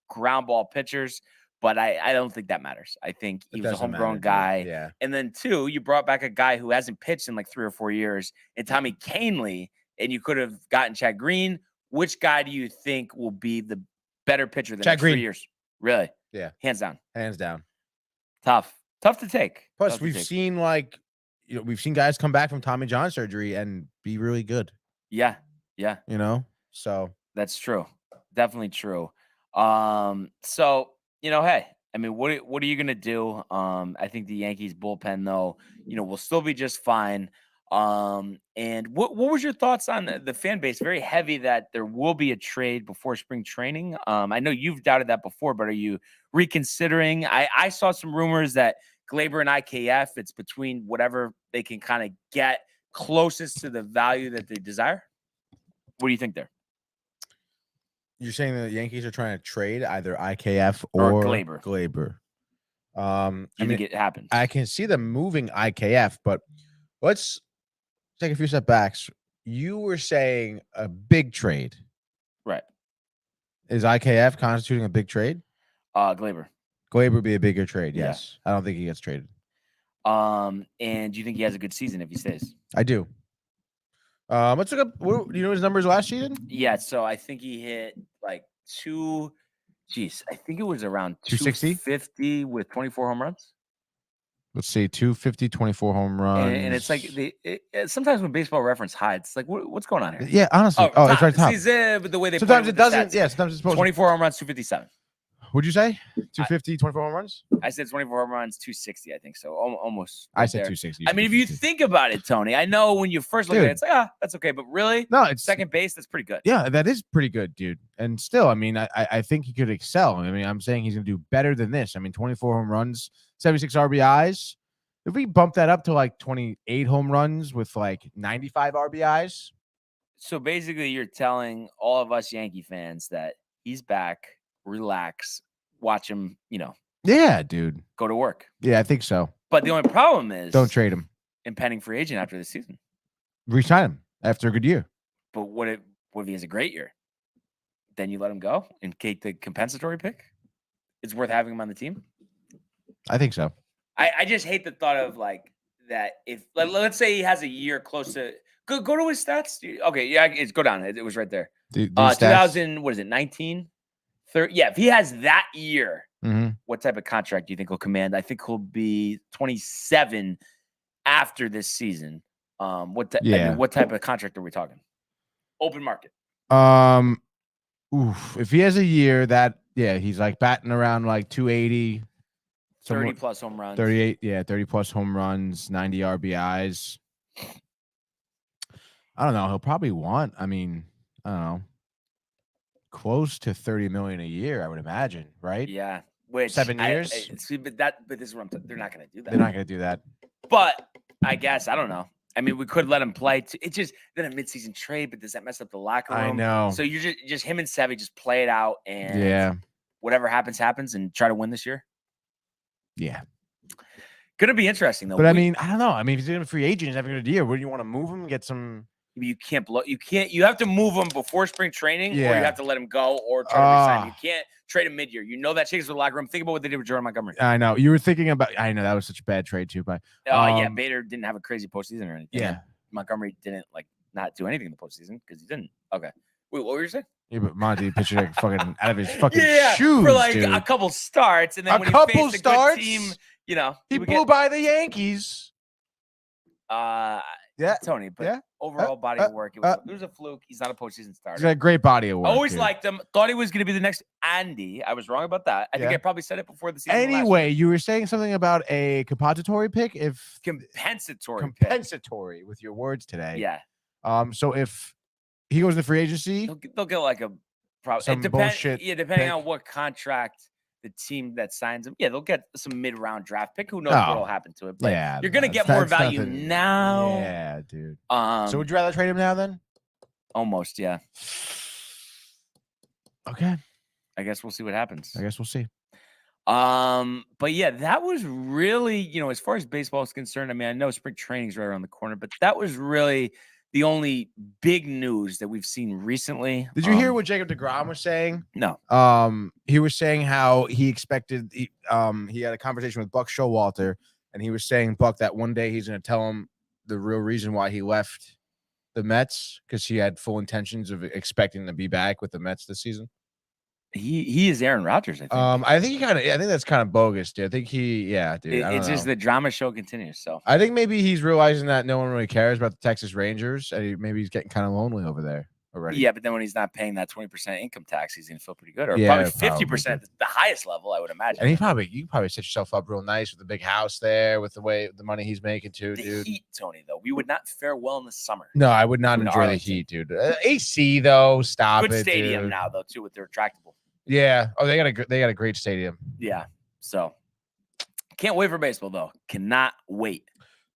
ground ball pitchers, but I don't think that matters. I think he was a homegrown guy. Yeah. And then 2, you brought back a guy who hasn't pitched in like 3 or 4 years, and Tommy Kahnle, and you could have gotten Chad Green. Which guy do you think will be the better pitcher the next 3 years? Really? Yeah. Hands down. Hands down. Tough to take. Plus, we've seen we've seen guys come back from Tommy John surgery and be really good. Yeah. So that's true. Definitely true. So hey, I mean, what are you gonna do? I think the Yankees bullpen, though, will still be just fine. And what was your thoughts on the fan base? Very heavy that there will be a trade before spring training. I know you've doubted that before, but are you reconsidering? I saw some rumors that Glaber and IKF, it's between whatever they can kind of get closest to the value that they desire. What do you think there? You're saying that the Yankees are trying to trade either IKF or Glaber. I think it happens. I can see them moving IKF, but let's take a few step backs. You were saying a big trade. Right. Is IKF constituting a big trade? Glaber. Glaber would be a bigger trade, yes. Yeah. I don't think he gets traded. And do you think he has a good season if he stays? I do. Let's look up. Do you know his numbers last season? Yeah, so I think he hit like I think it was around 250 with 24 home runs. Let's see, 250, 24 home runs. And it's like sometimes when Baseball Reference hides, it's like, what's going on here? Yeah, honestly. Oh, it's right top. But the way they sometimes it doesn't. Yeah, sometimes it's supposed 24 home runs, 257. Would you say 250, 24 home runs? I said 24 home runs, 260, I think so. Almost. I said 260. I mean, if you think about it, Tony, I know when you first look at it, it's like, that's okay. But really, no, it's second base, that's pretty good. Yeah, that is pretty good, dude. And still, I mean, I think he could excel. I mean, I'm saying he's going to do better than this. I mean, 24 home runs, 76 RBIs. If we bump that up to like 28 home runs with like 95 RBIs, So basically, you're telling all of us Yankee fans that he's back, relax, watch him, Yeah, dude. go to work. Yeah, I think so. But the only problem is Don't trade him. impending free agent after the season. Resign him after a good year. But what if he has a great year? Then you let him go and take the compensatory pick? It's worth having him on the team? I think so. I just hate the thought of like that. If let's say he has a year close to go to his stats. Okay, yeah, it's go down. It was right there. These 2000, what is it, 19? 30? Yeah, if he has that year, Mhm. what type of contract do you think he'll command? I think he'll be 27 after this season. What type of contract are we talking? Open market. If he has a year he's like batting around like 280, 30 plus home runs. 38, 30 plus home runs, 90 RBIs. I don't know. He'll probably want, I don't know, close to 30 million a year, I would imagine, right? Yeah. Which 7 years? But this is what they're not going to do that. They're not going to do that. But I guess, I don't know. I mean, we could let him play. It's just then a midseason trade, but does that mess up the locker room? I know. So you're just him and Sevy just play it out, and whatever happens, and try to win this year. Yeah. Gonna be interesting though. But I don't know. If he's a free agent, he's having a good year. Wouldn't you want to move him, get some? You can't blow. You can't. You have to move him before spring training, or you Yeah. have to let him go, or try to resign. You can't trade him mid-year. You know that changes the locker room. Think about what they did with Jordan Montgomery. I know you were thinking about. I know that was such a bad trade too, but Bader didn't have a crazy postseason or anything. Yeah, Montgomery didn't not do anything in the postseason because he didn't. Okay, wait, what were you saying? Yeah, but Monty pitched like fucking out of his fucking shoes for like dude. a couple starts, and then when he faced a good team, he blew by the Yankees. Yeah, Tony, but overall body of work, it was a fluke. He's not a postseason starter. He's got a great body of work. Always liked him. Thought he was going to be the next Andy. I was wrong about that. I think I probably said it before the season. Anyway, you were saying something about a compensatory pick. Compensatory with your words today. Yeah. So if he goes to free agency, they'll get like some bullshit. Yeah, depending on what contract the team that signs him. Yeah, they'll get some mid-round draft pick. Who knows what will happen to it? But you're gonna get more value now. Yeah, dude. So would you rather trade him now then? Almost, yeah. Okay. I guess we'll see what happens. I guess we'll see. But yeah, that was really, as far as baseball is concerned, I know spring training is right around the corner, but that was really the only big news that we've seen recently. Did you hear what Jacob deGrom was saying? No. He was saying how he expected he had a conversation with Buck Showalter, and he was saying, Buck, that one day he's going to tell him the real reason why he left the Mets, because he had full intentions of expecting to be back with the Mets this season. He is Aaron Rodgers, I think. I think that's kind of bogus, dude. I think dude. It's just the drama show continues. So I think maybe he's realizing that no one really cares about the Texas Rangers, and maybe he's getting kind of lonely over there already. Yeah, but then when he's not paying that 20% income tax, he's gonna feel pretty good, or probably 50%, the highest level, I would imagine. And you probably set yourself up real nice with the big house there, with the money he's making too, dude. The heat, Tony, though, we would not fare well in the summer. No, I would not enjoy the heat, dude. AC though, stop it. Good stadium dude. now though too, with their retractable. Yeah. Oh, they got a great stadium. Yeah. So can't wait for baseball though. Cannot wait.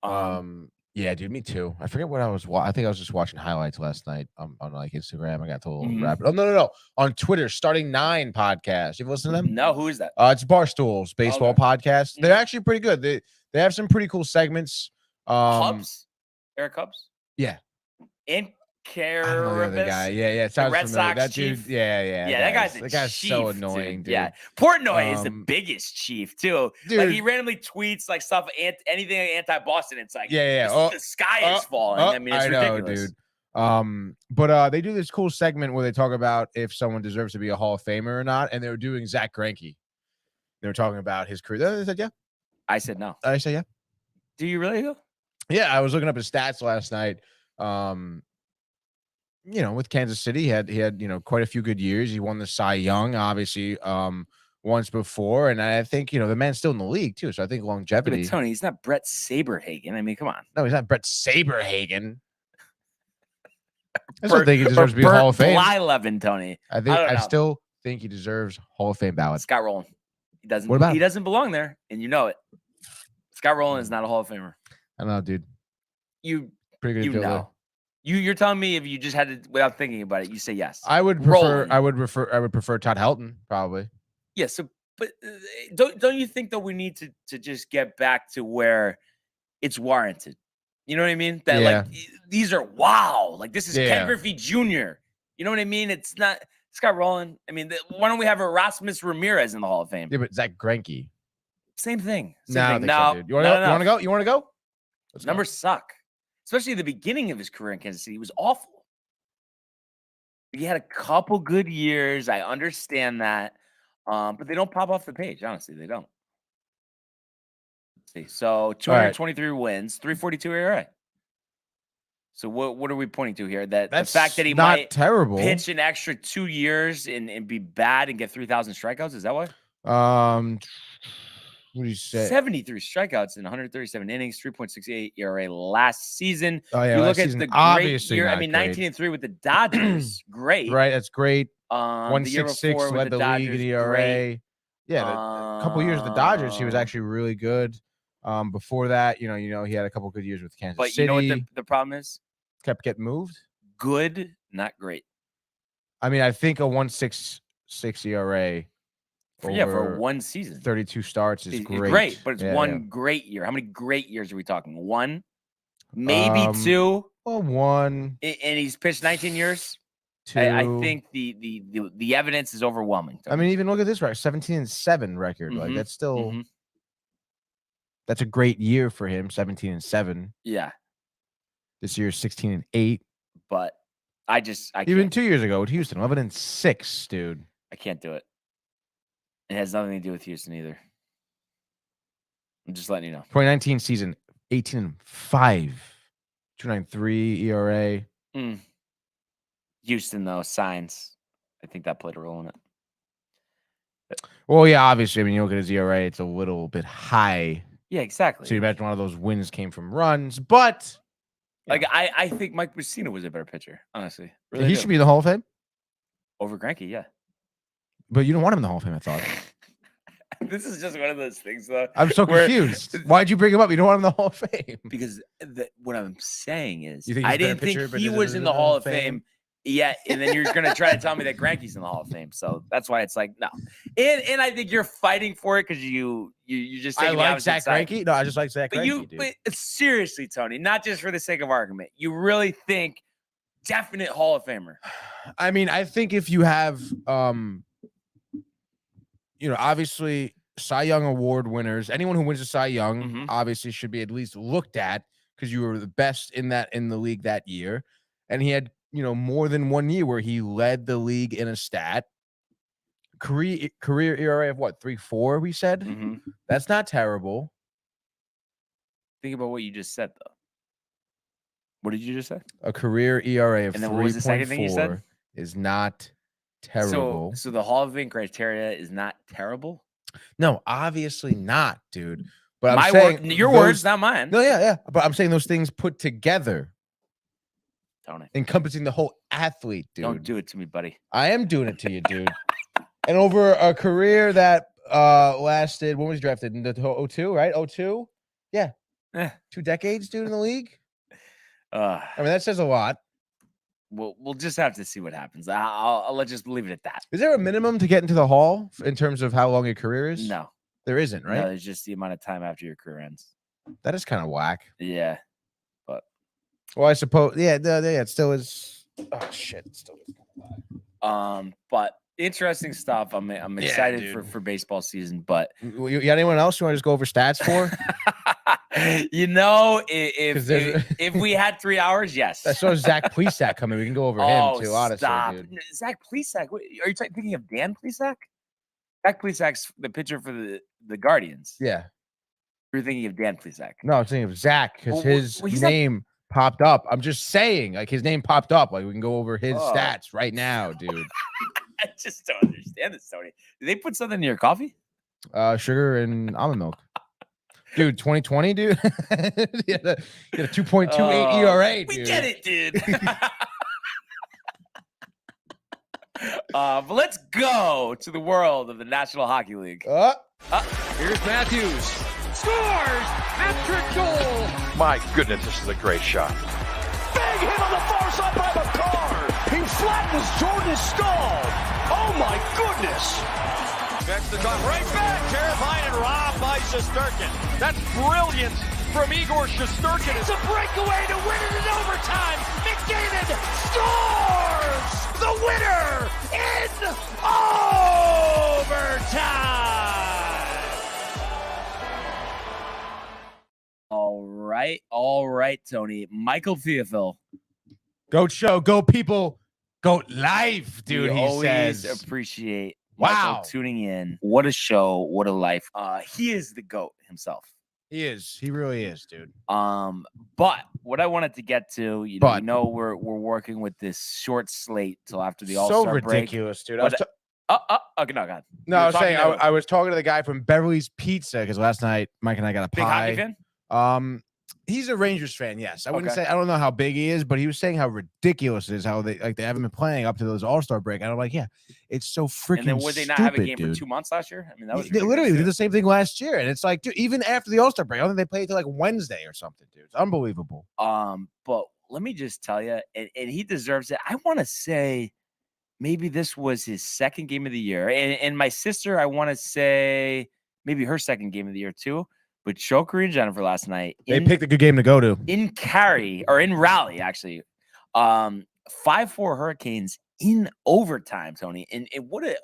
Yeah, dude, me too. I forget what I was watching. I think I was just watching highlights last night on like Instagram. I got to a little rapid. Oh no. On Twitter, Starting 9 podcast. You've listened to them? No, who is that? It's Barstool's baseball podcast. They're actually pretty good. They have some pretty cool segments. Cubs? Eric Cubs? Yeah. And I don't know the other guy. Yeah. It sounds Red familiar. Sox that chief. dude. Yeah. That guy's chief, so annoying, dude. Yeah. Portnoy is the biggest chief too. Dude. Like he randomly tweets like stuff, anything anti-Boston. It's like the sky is falling. I mean, it's ridiculous. Dude. But they do this cool segment where they talk about if someone deserves to be a Hall of Famer or not, and they were doing Zach Greinke. They were talking about his career. They said, yeah. I said no. I said, yeah. Do you really go? Yeah, I was looking up his stats last night. With Kansas City, he had quite a few good years. He won the Cy Young, obviously, once before, and I think the man's still in the league too. So I think longevity. Yeah, but Tony, he's not Brett Saberhagen. I mean, come on. No, he's not Brett Saberhagen. I still think he deserves to be a Hall of Fame. Blyleven, Tony. I still think he deserves Hall of Fame ballot. Scott Rowland. He doesn't. What about he doesn't belong there, and you know it. Scott Rowland is not a Hall of Famer. I don't know, dude. You pretty good. You know. You're telling me if you just had to, without thinking about it, you say yes. I would prefer. Rolling. I would prefer Todd Helton probably. Yeah. So, but don't you think that we need to just get back to where it's warranted? You know what I mean? That Yeah. like these are wow. Like this is Yeah. Ken Griffey Jr. You know what I mean? It's not Scott Rowland. I mean, why don't we have Erasmus Ramirez in the Hall of Fame? Yeah, but Zach Greinke. Same thing. No, dude. You want to go? You want to go? Let's go. Numbers suck, especially at the beginning of his career in Kansas City. He was awful. He had a couple good years. I understand that, but they don't pop off the page. Honestly, they don't. Let's see. So 223 wins, 342 ERA. So what are we pointing to here? That That's the fact that he not might terrible. pitch an extra 2 years and be bad and get 3,000 strikeouts. Is that why? What do you say? 73 strikeouts in 137 innings, 3.68 ERA last season. Oh yeah, You last look at season, the great obviously year. I not mean, great. 19-3 with the Dodgers, great. Right, that's great. The year 1.66 before led with the league in ERA. great. Yeah, a couple years with the Dodgers, he was actually really good. Before that, you know, he had a couple good years with Kansas City. But you know what the problem is? Kept getting moved. Good, not great. I mean, I think a 1.66 ERA. For one season, 32 starts is great. Great, but it's great year. How many great years are we talking? One, maybe two. Well, one. And he's pitched 19 years. Two. I think the evidence is overwhelming. I mean, even look at this record, 17-7 record. Like that's still that's a great year for him. 17-7. Yeah. This year 16-8. But I even can't. 2 years ago with Houston, 11-6, dude. I can't do it. It has nothing to do with Houston either. I'm just letting you know. 2019 season, 18-5, 2.93 ERA. Houston though, signs. I think that played a role in it. Well, yeah, obviously. I mean, you look at his ERA; it's a little bit high. Yeah, exactly. So you imagine one of those wins came from runs, but like I think Mike Mussina was a better pitcher. Honestly, really he should be in the Hall of Fame over Greinke. Yeah. But you don't want him in the Hall of Fame, I thought. This is just one of those things, though. I'm so confused. Why'd you bring him up? You don't want him in the Hall of Fame. Because what I'm saying is, You think I didn't think he was in the Hall of Fame yet. And then you're going to try to tell me that Greinke's in the Hall of Fame. So that's why it's like, no. And I think you're fighting for it because you just I like Zach Greinke. No, I just like Zach Greinke, dude. But seriously, Tony, not just for the sake of argument. You really think definite Hall of Famer? I mean, I think if you have obviously Cy Young Award winners, anyone who wins a Cy Young obviously should be at least looked at because you were the best in the league that year. And he had, more than 1 year where he led the league in a stat. Career ERA of what, 3.4, we said? That's not terrible. Think about what you just said, though. What did you just say? A career ERA of 3.4 is not terrible. So the Hall of Fame criteria is not terrible? No, obviously not, dude. But I'm saying your words, not mine. No, yeah. But I'm saying those things put together, Tony, encompassing the whole athlete, dude. Don't do it to me, buddy. I am doing it to you, dude. And over a career that lasted, when was he drafted? In the 02, right? 02? Yeah. 2 decades, dude, in the league. I mean, that says a lot. We'll just have to see what happens. I'll just leave it at that. Is there a minimum to get into the Hall in terms of how long your career is? No. There isn't, right? No, there's just the amount of time after your career ends. That is kind of whack. Yeah. But. Well, I suppose, it still is. Oh, shit. It still is kind of whack. But interesting stuff. I'm excited for baseball season, but. You got anyone else you want to just go over stats for? If we had 3 hours, yes. I saw Zach Plesac coming. We can go over him too, honestly, dude. Zach Plesac. Are you thinking of Dan Plesac? Zach Plesac's the pitcher for the Guardians. Yeah. You're thinking of Dan Plesac. No, I'm thinking of Zach because his name popped up. I'm just saying, like, his name popped up. Like, we can go over his stats right now, dude. I just don't understand this, Tony. Did they put something in your coffee? Sugar and almond milk. Dude, 2020, dude. He had a 2.28 ERA, dude. We get it, dude. But let's go to the world of the National Hockey League. Here's Matthews. Scores! Patrick goal! My goodness, this is a great shot. Bang! Big hit on the far side by McCarr. He flattens Jordan Staal. Oh, my goodness. Gets the gun right back. Terrified and robbed by Shesterkin. That's brilliant from Igor Shesterkin. It's a breakaway to win it in overtime. McDavid scores the winner in overtime. All right, Tony. Michael Theophil. Goat show, go people, goat life, dude. We He always says. appreciate Wow. Michael tuning in. What a show! What a life. He is the GOAT himself. He is. He really is, dude. But what I wanted to get to, you know, we're working with this short slate till after the All-Star break. Ridiculous, dude. Okay, no, God. No, I was saying I was talking to the guy from Beverly's Pizza because last night Mike and I got a Big pie. hockey fan? He's a Rangers fan, yes. I wouldn't Okay. say I don't know how big he is, but he was saying how ridiculous it is, how they haven't been playing up to those All-Star break. And I'm like, yeah, it's so freaking And then would they not stupid, have a game dude. for 2 months last year? I mean, that was They literally ridiculous, did too. the same thing last year, and it's like, dude, even after the All-Star break, I don't think they played till like Wednesday or something, dude. It's unbelievable. But let me just tell you, and he deserves it. I want to say maybe this was his second game of the year, and my sister, I want to say maybe her second game of the year too. But Chokri and Jennifer last night, They picked a good game to go to. in rally, actually. 5-4 Hurricanes in overtime, Tony. And what a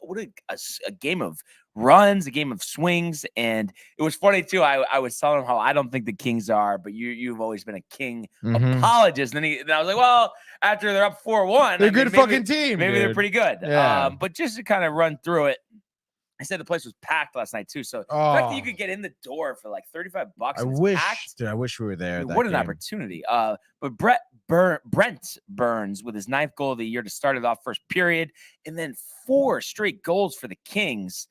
game of runs, a game of swings. And it was funny too. I was telling him how I don't think the Kings are, but you've always been a King apologist. And then I was like, well, after they're up 4-1, They're a good fucking team. Maybe they're pretty good. Yeah. But just to kind of run through it, I said the place was packed last night too. So the fact that you could get in the door for like $35, I and it's wish, packed, dude, I wish we were there. I mean, that what an game. opportunity. But Brent Burns with his 9th goal of the year to start it off first period, and then 4 straight goals for the Kings.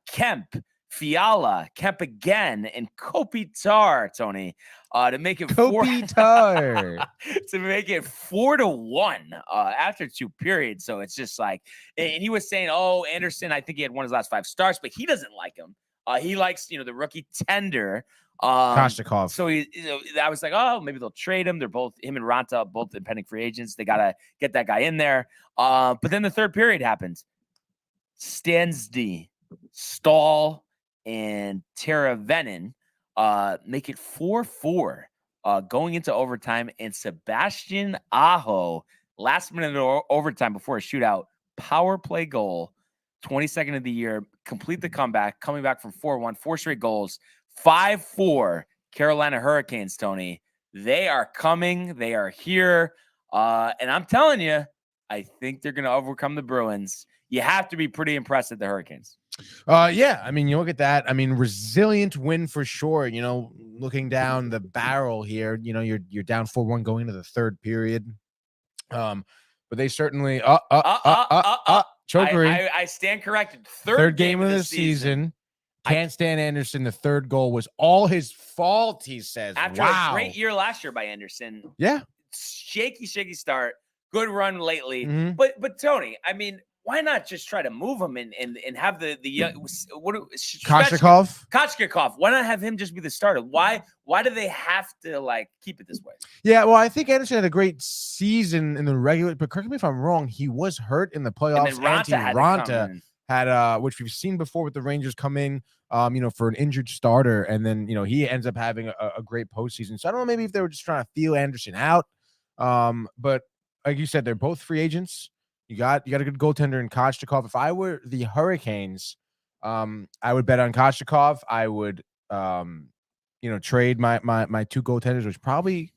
Kemp, Fiala, Kemp again, and Kopitar, Tony, to make it Kopitar. to make it 4-1 after 2 periods. So it's just like, and he was saying, oh, Anderson, I think he had one of his last 5 starts, but he doesn't like him. He likes, the rookie tender. Koshnikov. So I was like, oh, maybe they'll trade him. They're both, him and Ranta, both impending free agents. They got to get that guy in there. But then the third period happens. Stansdy, Stahl, and Tara Venin make it 4-4 going into overtime. And Sebastian Aho, last minute of overtime before a shootout, power play goal, 22nd of the year, complete the comeback, coming back from 4-1, 4 straight goals, 5-4 Carolina Hurricanes, Tony. They are coming. They are here. And I'm telling you, I think they're going to overcome the Bruins. You have to be pretty impressed at the Hurricanes. Yeah, I mean, you look at that. I mean, resilient win for sure. Looking down the barrel here, you're down 4-1 going into the third period. But they certainly chokery. I stand corrected. Third game of the season. Can't stand Anderson. The third goal was all his fault, he says. After a great year last year by Anderson. Yeah. Shaky start. Good run lately. Mhm. But Tony, I mean, why not just try to move him and have the Koshnikov? Why not have him just be the starter? Why do they have to keep it this way? Yeah, well, I think Anderson had a great season in the regular, but correct me if I'm wrong, he was hurt in the playoffs. And then Ranta had which we've seen before with the Rangers come in for an injured starter, and then he ends up having a great postseason. So I don't know, maybe if they were just trying to feel Anderson out. But like you said, they're both free agents. You got a good goaltender in Koshnikov. If I were the Hurricanes, I would bet on Koshnikov. I would trade my 2 goaltenders, which probably,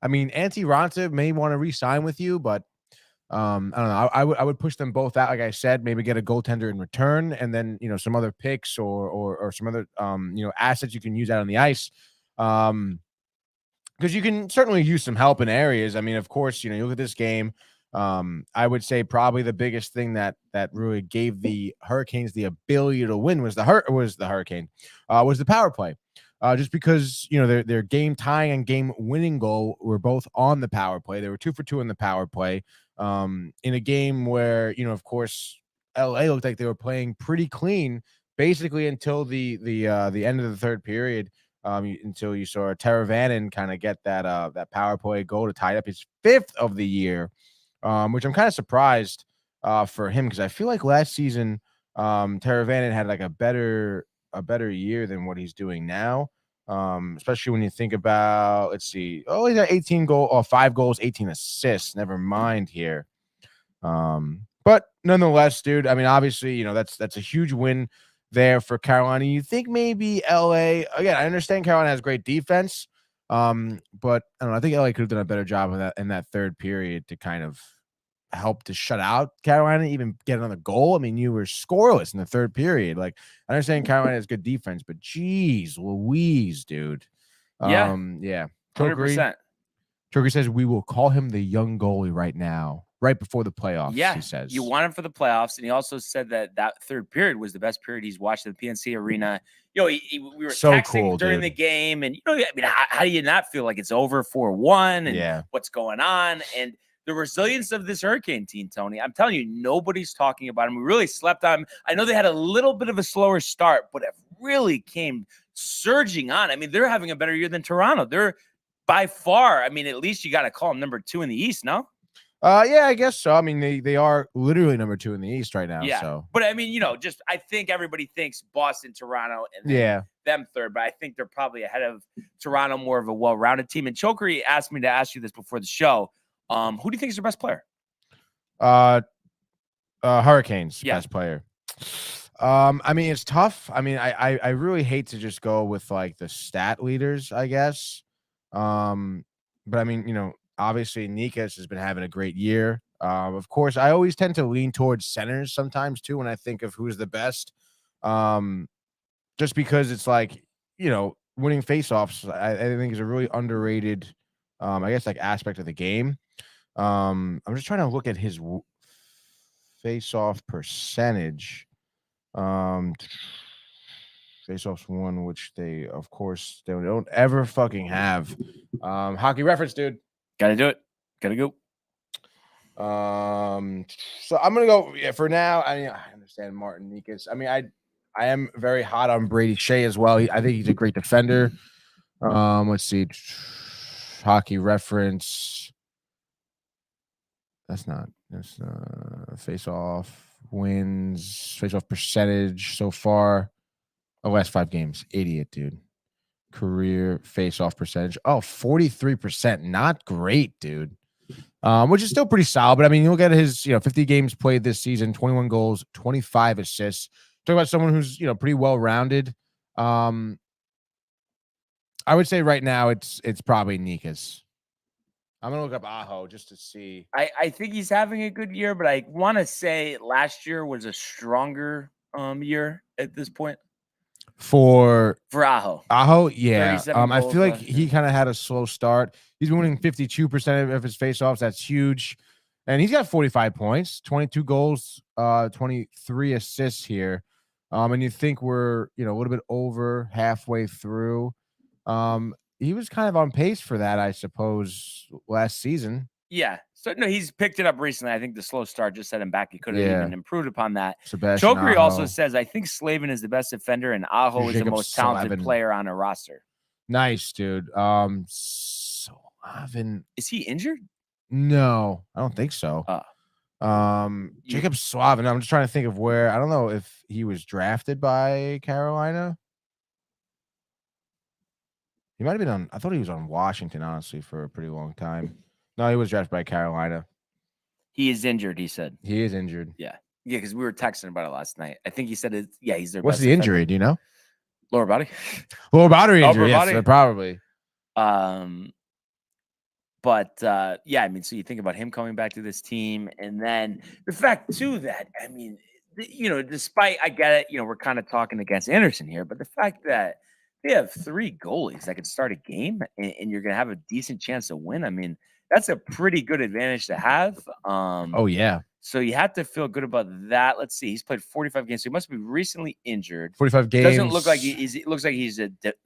I mean, Antti Ranta may want to re-sign with you, but I don't know. I would push them both out. Like I said, maybe get a goaltender in return, and then some other picks or some other assets you can use out on the ice. Because you can certainly use some help in areas. I mean, of course, you look at this game. I would say probably the biggest thing that really gave the Hurricanes the ability to win was the power play. Just because their game tying and game winning goal were both on the power play. They were 2 for 2 in the power play. In a game where of course LA looked like they were playing pretty clean basically until the end of the third period. until you saw Tara Vannon kind of get that power play goal to tie up his 5th of the year, which I'm kind of surprised for him because I feel like last season Tara Vannon had like a better year than what he's doing now. Especially when you think about, let's see, he's got 5 goals, 18 assists. Never mind here. But nonetheless, dude, I mean, obviously, that's a huge win there for Carolina. You think maybe LA, again, I understand Carolina has great defense. But I don't know, I think LA could have done a better job of that in that third period to kind of help to shut out Carolina, even get another goal. I mean, you were scoreless in the third period. Like, I understand Carolina has good defense, but geez Louise, dude. Yeah. Yeah. 100%. Chokery says we will call him the young goalie right now, right before the playoffs. Yeah, he says you want him for the playoffs, and he also said that third period was the best period he's watched at the PNC Arena. We were so texting cool during the game, and I mean, how do you not feel like it's over 4-1 and what's going on? And the resilience of this Hurricane team, Tony, I'm telling you, nobody's talking about him. We really slept on him. I know they had a little bit of a slower start, but it really came surging on. I mean, they're having a better year than Toronto. They're by far, I mean, at least you got to call them number 2 in the East, no? Yeah, I guess so. I mean, they are literally number 2 in the East right now. Yeah. So, but I mean, I think everybody thinks Boston, Toronto, and then them third, but I think they're probably ahead of Toronto, more of a well-rounded team. And Chokery asked me to ask you this before the show. Who do you think is their best player? Hurricanes best player. I mean, it's tough. I mean, I really hate to just go with like the stat leaders, I guess. But I mean, obviously Nikas has been having a great year. Of course, I always tend to lean towards centers sometimes too when I think of who's the best. Just because it's like, winning faceoffs, I think is a really underrated, I guess, like aspect of the game. I'm just trying to look at his face-off percentage. Face-offs won, which they, of course, they don't ever fucking have. Hockey reference, dude. Gotta do it. Gotta go. So I'm gonna go for now. I mean, I understand Martin Nikas. I mean, I am very hot on Brady Shea as well. I think he's a great defender. Let's see, hockey reference. That's face-off wins, face-off percentage so far. The last 5 games, idiot, dude. Career face-off percentage. 43%. Not great, dude. Which is still pretty solid. But I mean, you look at his, 50 games played this season, 21 goals, 25 assists. Talk about someone who's, pretty well-rounded. I would say right now it's probably Nikas. I'm gonna look up Aho just to see. I think he's having a good year, but I want to say last year was a stronger year at this point. For Aho. Yeah. I feel like he kind of had a slow start. He's been winning 52% of his faceoffs. That's huge. And he's got 45 points, 22 goals, 23 assists here. And you think we're, a little bit over halfway through. He was kind of on pace for that, I suppose, last season. Yeah. So, no, he's picked it up recently. I think the slow start just set him back. He could have even improved upon that. Chokery also says, I think Slavin is the best defender and Aho is the most talented player on a roster. Nice, dude. Slavin. Is he injured? No, I don't think so. Jacob Slavin. I'm just trying to think of where. I don't know if he was drafted by Carolina. He might have been on. I thought he was on Washington, honestly, for a pretty long time. No, he was drafted by Carolina. He is injured, he said. He is injured. Yeah. Yeah, because we were texting about it last night. I think he said it. Yeah, he's their What's best the injury? defender. Do you know? Lower body. Lower body injury. Yes, probably. But yeah, I mean, so you think about him coming back to this team, and then the fact too that I mean, despite I get it, we're kind of talking against Anderson here, but the fact that they have 3 goalies that could start a game and you're gonna have a decent chance to win. I mean, that's a pretty good advantage to have. Oh yeah. So you have to feel good about that. Let's see. He's played 45 games. So he must be recently injured. 45 games. Doesn't look like it looks like he's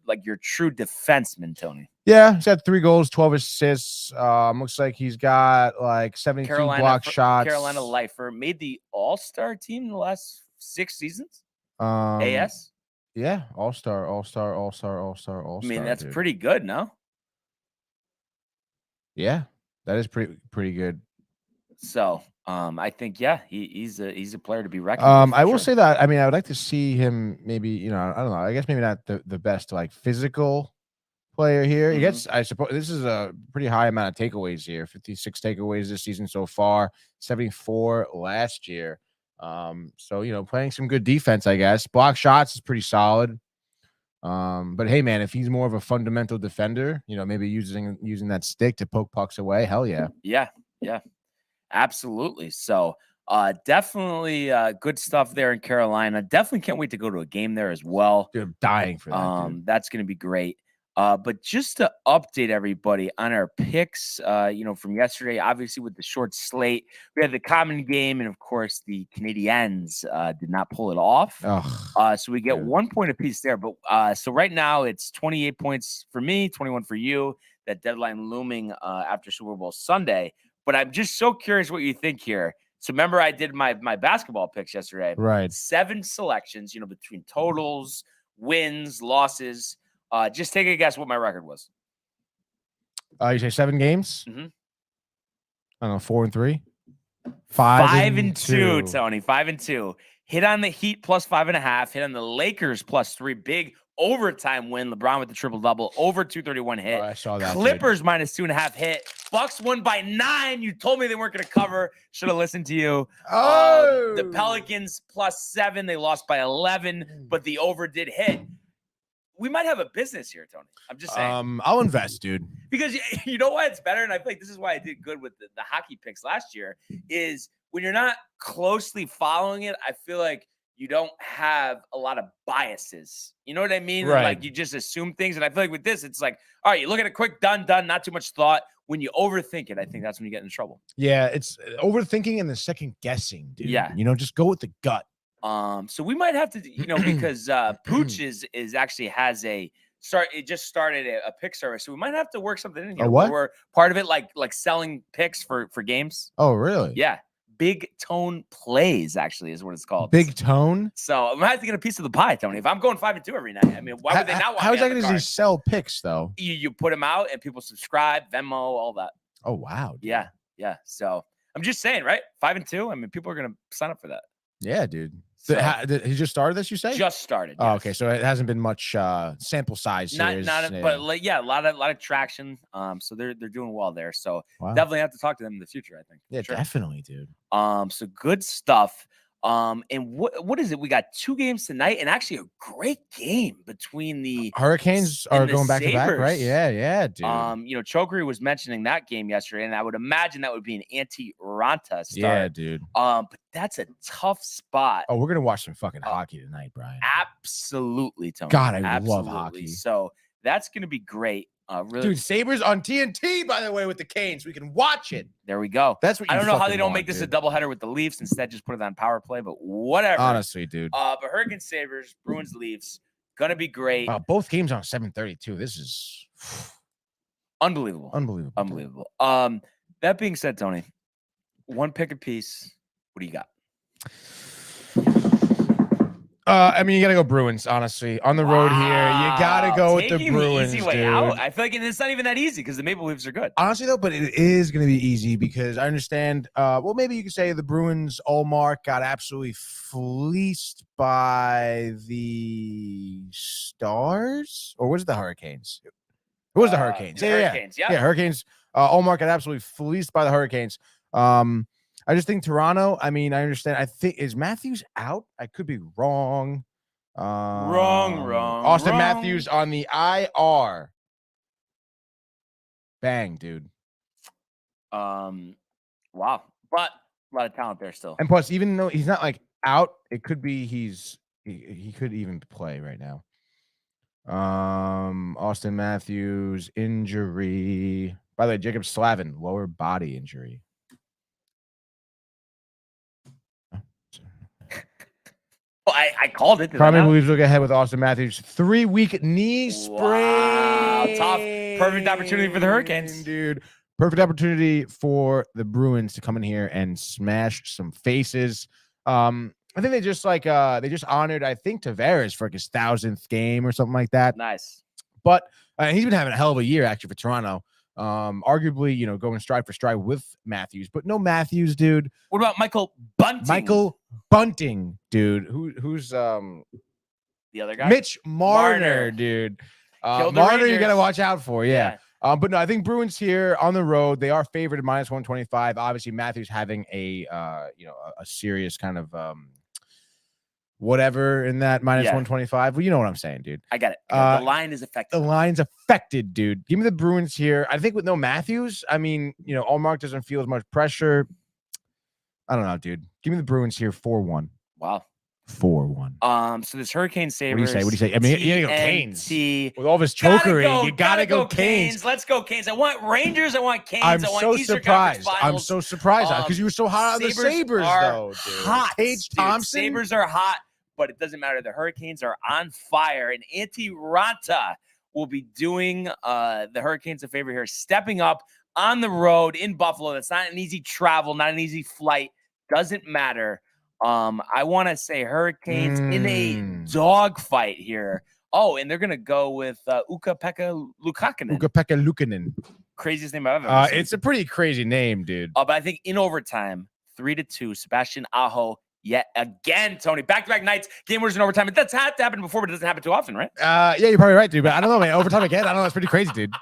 like your true defenseman, Tony. Yeah, he's got 3 goals, 12 assists. Looks like he's got like 72 block shots. Carolina lifer, made the All-Star team in the last 6 seasons. AS. Yeah, all-star. I mean, that's Dude. pretty good, no? Yeah, that is pretty good. So, I think he's a player to be reckoned with. I For will sure. say that I mean I would like to see him maybe, you know, I don't know. I guess maybe not the best like physical player here. He Mhm. gets, I suppose this is a pretty high amount of takeaways here. 56 takeaways this season so far, 74 last year. So you know, playing some good defense, I guess. Block shots is pretty solid. But hey, man, if he's more of a fundamental defender, you know, maybe using that stick to poke pucks away, hell yeah. Yeah, absolutely. So, definitely good stuff there in Carolina. Definitely can't wait to go to a game there as well. Dude, I'm dying for that, dude. That's going to be great. But just to update everybody on our picks, you know, from yesterday, obviously with the short slate, we had the common game, and of course the Canadiens did not pull it off. Ugh, So we get dude. 1 point apiece there. But so right now it's 28 points for me, 21 for you. That deadline looming after Super Bowl Sunday. But I'm just so curious what you think here. So remember, I did my basketball picks yesterday. Right. 7 selections, you know, between totals, wins, losses. Just take a guess what my record was. You say 7 games? Mhm. I don't know, 4-3? 5-2, Tony. 5-2. Hit on the Heat plus 5.5. Hit on the Lakers plus 3. Big overtime win. LeBron with the triple double. Over 231 hit. Oh, I saw that. Clippers minus 2.5 hit. Bucks won by 9. You told me they weren't going to cover. Should have listened to you. The Pelicans plus 7. They lost by 11, but the over did hit. We might have a business here, Tony. I'm just saying. I'll invest, dude. Because you know why it's better, and I feel like this is why I did good with the hockey picks last year, is when you're not closely following it, I feel like you don't have a lot of biases. You know what I mean? Right. Like you just assume things. And I feel like with this, it's like, all right, you look at it quick, done, not too much thought. When you overthink it, I think that's when you get in trouble. Yeah, it's overthinking and the second guessing, dude. Yeah. You know, just go with the gut. So we might have to, you know, because Pooch is actually has it just started a pick service. So we might have to work something in here. A what? Where we're part of it, like selling picks for games. Oh, really? Yeah. Big Tone Plays actually is what it's called. Big Tone? So I'm gonna have to get a piece of the pie, Tony. If I'm going 5-2 every night, I mean, why would they not want How me is that on the going to card? sell picks, though? You put them out and people subscribe, Venmo, all that. Oh, wow. Dude. Yeah. So I'm just saying, right? 5-2. I mean, people are gonna sign up for that. Yeah, dude. So, He just started this, you say? just started. Oh, yes. okay. So it hasn't been much sample size. But like, yeah, a lot of traction. So they're doing well there. So Wow. definitely have to talk to them in the future, I think. Yeah, Sure. definitely, dude. So good stuff. And what is it? We got 2 games tonight, and actually a great game between the Hurricanes and are the going back to back, right? Sabres. Yeah, dude. You know, Chokery was mentioning that game yesterday, and I would imagine that would be an anti-Ranta start. Yeah, dude. But that's a tough spot. Oh, we're gonna watch some fucking hockey tonight, Brian. Absolutely, Tony. God, I love Absolutely. hockey. So that's gonna be great. Really, Dude, Sabres on TNT, by the way, with the Canes. We can watch it. there we go. That's what I you don't know how they fucking don't want, make this dude. a doubleheader with the Leafs. Instead, just put it on power play. But whatever. Honestly, dude. But Hurricanes, Sabres, Bruins, Leafs, gonna be great. Both games on 7:32. This is Unbelievable. unbelievable. Unbelievable. That being said, Tony, 1 pick apiece. What do you got? I mean, you gotta go Bruins, honestly. On the road here, you gotta go with the Taking Bruins, easy way dude. out. I feel like it's not even that easy because the Maple Leafs are good. Honestly, though, but it is gonna be easy because I understand. Well, maybe you could say the Bruins. Allmark got absolutely fleeced by the Stars, or was it the Hurricanes? It was the Hurricanes. The Hurricanes, yeah. Hurricanes. Allmark got absolutely fleeced by the Hurricanes. I just think Toronto. I mean, I understand. I think is Matthews out. I could be wrong. Wrong. Austin Matthews on the IR. Bang, dude. Wow. But a lot of talent there still. And plus, even though he's not like out, it could be he could even play right now. Austin Matthews injury. By the way, Jacob Slavin lower body injury. Well, I called it. Probably believes look ahead with Austin Matthews. 3-week knee sprain. Wow, tough. Perfect opportunity for the Hurricanes, dude. Perfect opportunity for the Bruins to come in here and smash some faces. I think they just honored, I think, Tavares for like his 1,000th game or something like that. Nice. But he's been having a hell of a year actually for Toronto. Arguably, going stride for stride with Matthews, but no Matthews, dude. What about Michael Bunting? Michael Bunting, dude. Who's the other guy? Mitch Marner, dude. Marner, you gotta watch out for, yeah. But no, I think Bruins here on the road, they are favored at -125. Obviously, Matthews having a serious kind of whatever in that -125. Well, you know what I'm saying, dude. I got it. The line is affected. The line's affected, dude. Give me the Bruins here. I think with no Matthews, I mean, Allmark doesn't feel as much pressure. I don't know, dude. Give me the Bruins here, 4-1. Wow. 4-1. So this Hurricane Sabres. What do you say? I mean, you gotta go Canes. With all this chokery, you gotta go Canes. Let's go Canes. I want Rangers. I want Canes. I'm I want so Eastern surprised. Conference I'm Finals. so surprised because you were so hot on the Sabres, though, dude. Hot. Tage Dude, Thompson. Sabres are hot, but it doesn't matter. The Hurricanes are on fire, and Antti Ranta will be doing the Hurricanes a favor here, stepping up on the road in Buffalo. That's not an easy travel, not an easy flight. Doesn't matter. I want to say Hurricanes in a dogfight here. Oh, and they're going to go with Ukko-Pekka Luukkonen. Ukko-Pekka Luukkonen. Craziest name I've ever seen. It's a pretty crazy name, dude. But I think in overtime, 3-2, Sebastian Aho yet again, Tony. Back-to-back nights, game winners in overtime. That's had to happen before, but it doesn't happen too often, right? Yeah, you're probably right, dude. But I don't know, man. Overtime again? I don't know. That's pretty crazy, dude.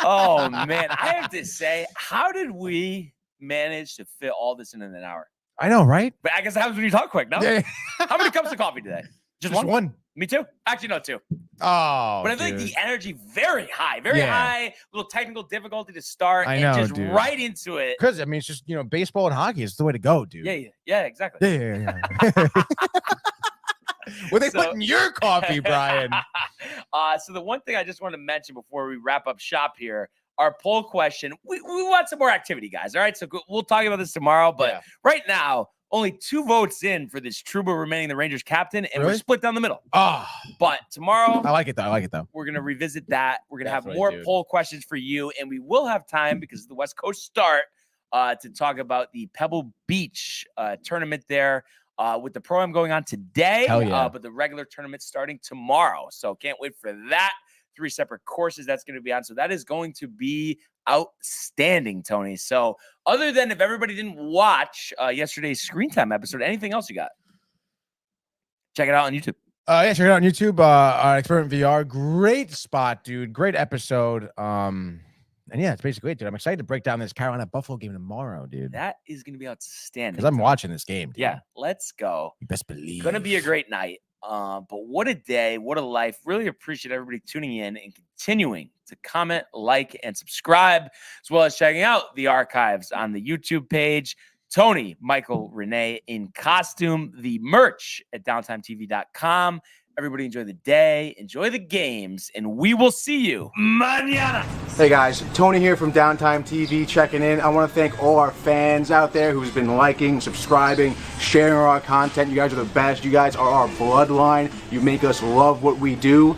Oh, man. I have to say, how did we manage to fit all this in an hour? I know, right? But I guess that happens when you talk quick, no? Yeah. How many cups of coffee today? Just one? Me too. Actually, no, 2. Oh, but I feel like the energy very high, high. Little technical difficulty to start. I know, and just dude. right into it. Because I mean, it's just baseball and hockey is the way to go, dude. Yeah, exactly. Yeah. What they put in your coffee, Brian? So the one thing I just want to mention before we wrap up shop here, our poll question. We want some more activity, guys. All right, so we'll talk about this tomorrow. But right now, only 2 votes in for this Trouba remaining the Rangers captain, and we're split down the middle. Oh, but tomorrow, I like it though. We're gonna revisit that. We're gonna have more poll questions for you, and we will have time because of the West Coast start to talk about the Pebble Beach tournament there. With the program going on today, but the regular tournament starting tomorrow. So can't wait for that. 3 separate courses that's going to be on. So that is going to be outstanding, Tony. So other than if everybody didn't watch yesterday's Screen Time episode, anything else you got? Check it out on YouTube. Check it out on YouTube. On Experiment VR. Great spot, dude. Great episode. And yeah, it's basically it, dude. I'm excited to break down this Carolina Buffalo game tomorrow, dude. That is going to be outstanding. Because I'm watching this game, dude. Yeah, let's go. You best believe. Going to be a great night. But what a day, what a life. Really appreciate everybody tuning in and continuing to comment, like, and subscribe, as well as checking out the archives on the YouTube page. Tony, Michael, Renee in costume, the merch at downtimetv.com. Everybody enjoy the day, enjoy the games, and we will see you mañana. Hey guys, Tony here from Downtime TV checking in. I want to thank all our fans out there who's been liking, subscribing, sharing our content. You guys are the best. You guys are our bloodline. You make us love what we do.